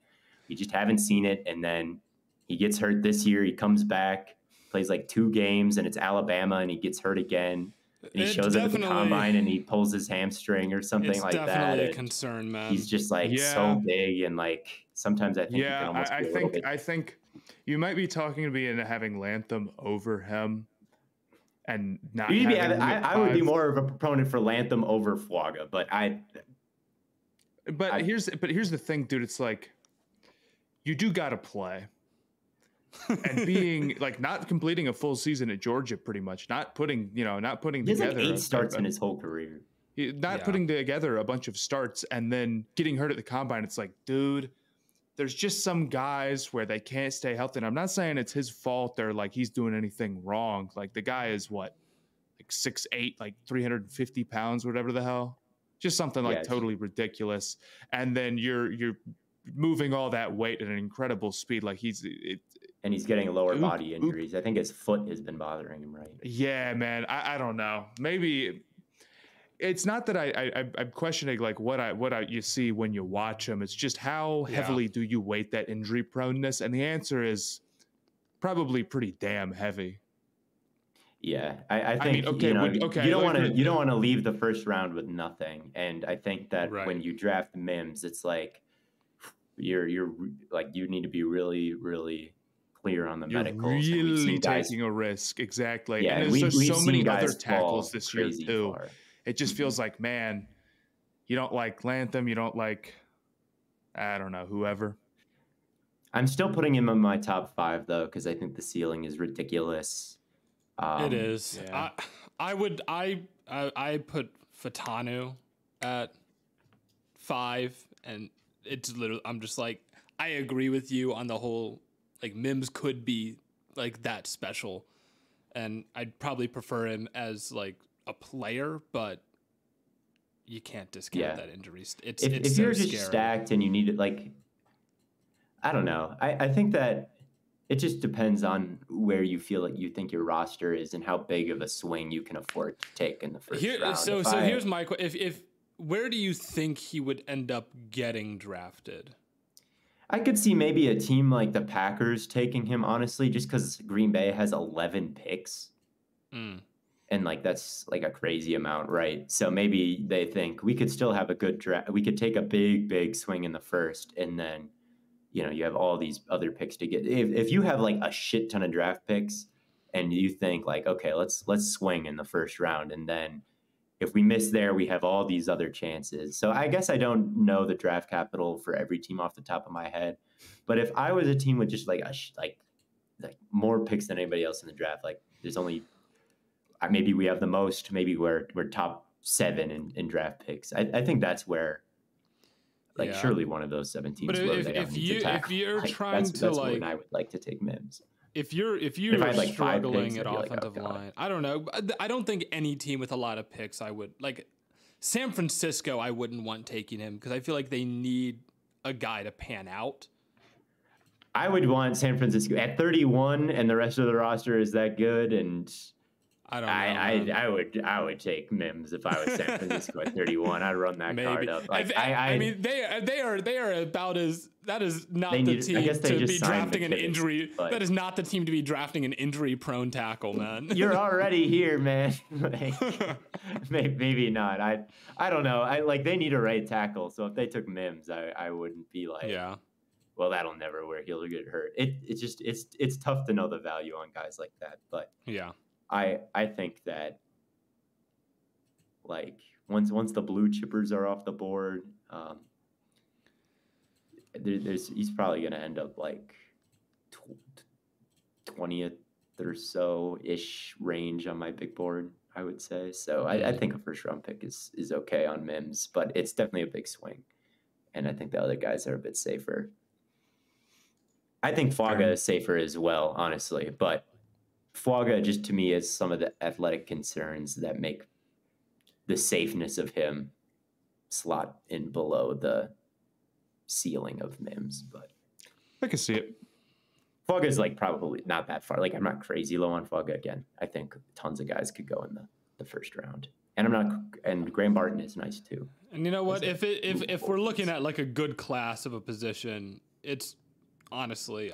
we just haven't seen it. And then he gets hurt this year. He comes back, plays like 2 games, and it's Alabama, and he gets hurt again. And he shows up at the combine and he pulls his hamstring or something like that. It's definitely a concern, man. He's just like so big, and like sometimes I think he can almost be a little bit. I think you might be talking to me into having Latham over him, and not. I would be more of a proponent for Latham over Fuaga, but here's the thing, dude. It's like you do got to play. And being like not completing a full season at Georgia, pretty much not putting together like 8 starts in his whole career, putting together a bunch of starts and then getting hurt at the combine. It's like, dude, there's just some guys where they can't stay healthy. And I'm not saying it's his fault or like he's doing anything wrong. Like the guy is like 6'8", like 350 pounds, whatever the hell, just something like totally ridiculous. And then you're moving all that weight at an incredible speed. Like and he's getting lower body injuries. I think his foot has been bothering him, right? Yeah, man. I don't know. Maybe it's not that I'm questioning like what you see when you watch him. It's just how heavily do you weight that injury proneness? And the answer is probably pretty damn heavy. Yeah, I think you don't want to leave the first round with nothing. And I think that when you draft Mims, it's like you're like you need to be really, really clear on the medicals. You're really taking a risk. Exactly. Yeah, and there's so many other tackles this year too. Far. It just feels like, man, you don't like Latham, you don't like, I don't know, whoever. I'm still putting him in my top 5 though, because I think the ceiling is ridiculous. It is. Yeah. I put Fatanu at 5, and it's literally, I'm just like, I agree with you on the whole, like Mims could be like that special, and I'd probably prefer him as like a player, but you can't discount that injury. It's if so you're just scary. Stacked and you need it, like, I don't know. I think that it just depends on where you feel like you think your roster is and how big of a swing you can afford to take in the first round. So here's my question. If where do you think he would end up getting drafted? I could see maybe a team like the Packers taking him, honestly, just because Green Bay has 11 picks. And like that's like a crazy amount, right? So maybe they think we could still have a good draft. We could take a big swing in the first, and then you have all these other picks to get. If you have like a shit ton of draft picks, and you think like, okay, let's swing in the first round, and then if we miss there, we have all these other chances. So I guess I don't know the draft capital for every team off the top of my head, but if I was a team with just like more picks than anybody else in the draft, like there's only maybe we have the most, maybe we're top 7 in draft picks. I think that's where surely one of those 7 teams. But if you're trying to that's like, when I would like to take Mims. If you're like struggling picks, at offensive line, I don't know. I don't think any team with a lot of picks, I would like San Francisco. I wouldn't want taking him because I feel like they need a guy to pan out. I would want San Francisco at 31, and the rest of the roster is that good. And I don't know. I would take Mims if I was San Francisco at 31. I'd run that card up. Like, I mean, they are about as that is not the team to be drafting an injury. That is not the team to be drafting an injury-prone tackle, man. You're already here, man. Like, maybe not. I don't know. They need a right tackle. So if they took Mims, I wouldn't be like, well, that'll never work. He'll get hurt. It's tough to know the value on guys like that. But I think that like once the blue chippers are off the board, he's probably going to end up like 20th or so ish range on my big board, I would say. So I think a first round pick is okay on Mims, but it's definitely a big swing. And I think the other guys are a bit safer. I think Fuaga is safer as well, honestly, but Fuaga just to me is some of the athletic concerns that make the safeness of him slot in below the ceiling of Mims. But I can see it. Fuaga is like probably not that far. Like I'm not crazy low on Fuaga again. I think tons of guys could go in the first round. And and Graham Barton is nice too. And you know what? If we're looking at like a good class of a position, it's honestly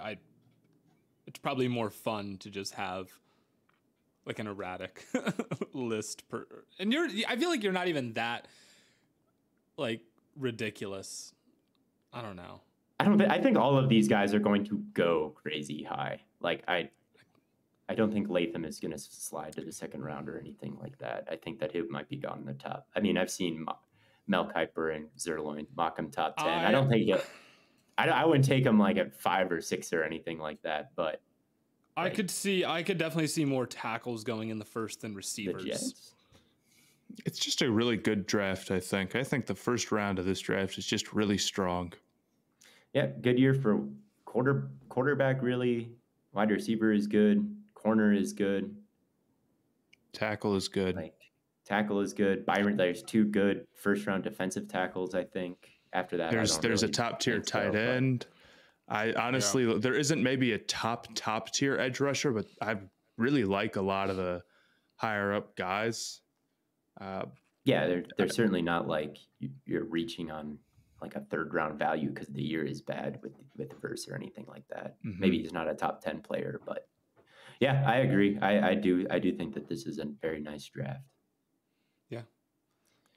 it's probably more fun to just have like an erratic list and I feel like you're not even that like ridiculous. I don't know. I think all of these guys are going to go crazy high. Like I don't think Latham is going to slide to the second round or anything like that. I think that he might be gone in the top. I mean, I've seen Mel Kiper and Zerloin mock him top 10. I don't think I wouldn't take him like at 5 or 6 or anything like that, but I could definitely see more tackles going in the first than receivers. It's just a really good draft, I think. I think the first round of this draft is just really strong. Yeah, good year for quarterback, really. Wide receiver is good. Corner is good. Tackle is good. Tackle is good. Byron, there's 2 good first-round defensive tackles, I think. After that, there's a top-tier tight end. I honestly, there isn't maybe a top-tier edge rusher, but I really like a lot of the higher-up guys. They're certainly not like you're reaching on like a third-round value because the year is bad with Verse or anything like that. Mm-hmm. Maybe he's not a top 10 player, but yeah, I agree. I do think that this is a very nice draft. Yeah,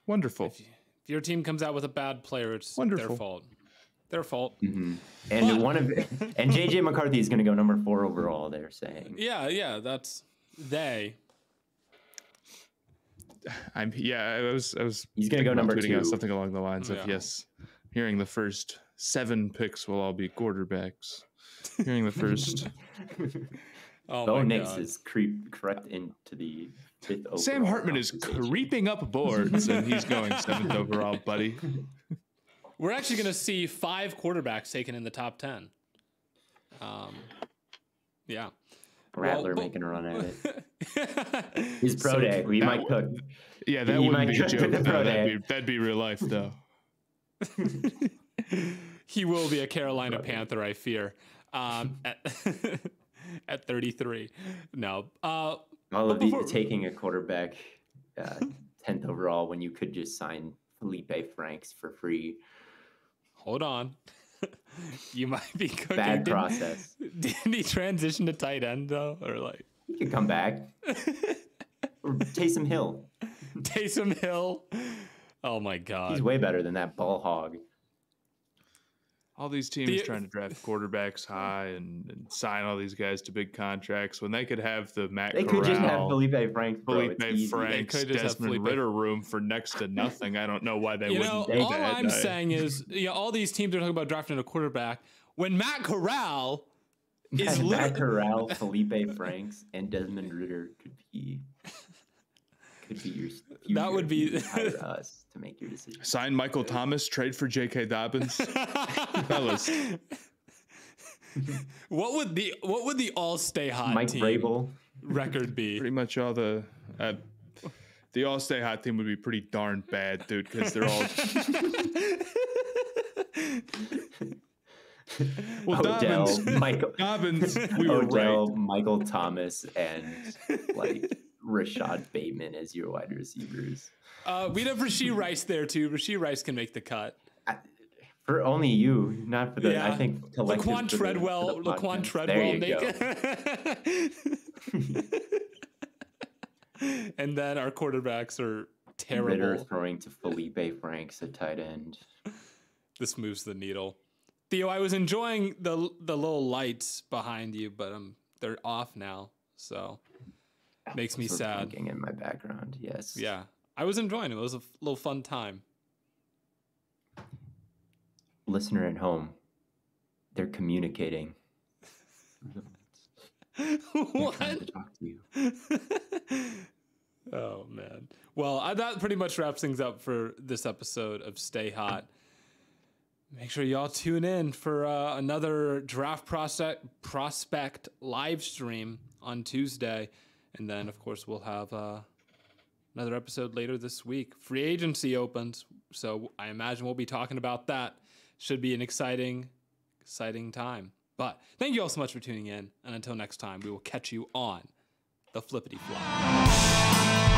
wonderful. If your team comes out with a bad player, it's wonderful. Their fault. Mm-hmm. And and JJ McCarthy is going to go number 4 overall. They're saying. Yeah, that's they. I was. He's going to go number 2. Out something along the lines of yes. Hearing the first 7 picks will all be quarterbacks. Hearing the first. Bo Nix is crept into the 5th overall. Sam Hartman is creeping up boards, and he's going 7th overall, buddy. We're actually going to see 5 quarterbacks taken in the top 10. Yeah. Rattler making a run at it. His pro day. We might cook. Yeah, that wouldn't be a joke. That'd be real life, though. He will be a Carolina Panther, I fear. At 33. No. All of these taking a quarterback 10th overall when you could just sign Felipe Franks for free. Hold on. You might be cooking. Bad process. Didn't he transition to tight end though? Or like he could come back. Or Taysom Hill. Taysom Hill. Oh my God. He's way better than that ball hog. All these teams trying to draft quarterbacks high and sign all these guys to big contracts when they could have the Matt They Corral, could just have Felipe Franks, Desmond Ritter room for next to nothing. I don't know why they wouldn't do all that. I'm saying is, all these teams are talking about drafting a quarterback when Matt Corral is Matt Corral, Felipe Franks, and Desmond Ritter could be your future. That would be hire us to make your decision. Sign Michael Thomas, trade for J.K. Dobbins. Fellas. What would the all stay hot Mike team Vrabel record be? Pretty much all the all stay hot team would be pretty darn bad, dude, because they're all Odell, Dobbins, we were Odell, right. Michael Thomas, and like Rashad Bateman as your wide receivers. We'd have Rashee Rice there too. Rashee Rice can make the cut. For only you, not for the. Yeah. I think Laquan Treadwell. Laquan Treadwell make it. And then our quarterbacks are terrible. Ritter throwing to Felipe Franks at tight end. This moves the needle. Theo, I was enjoying the little lights behind you, but they're off now, so makes me sad. Blinking in my background, yes. Yeah, I was enjoying it. It was a little fun time. Listener at home, they're communicating. What? Trying to talk to you. Oh man. Well, that pretty much wraps things up for this episode of Stay Hot. Make sure y'all tune in for another draft prospect live stream on Tuesday. And then, of course, we'll have another episode later this week. Free agency opens, so I imagine we'll be talking about that. Should be an exciting time. But thank you all so much for tuning in. And until next time, we will catch you on the Flippity Flop.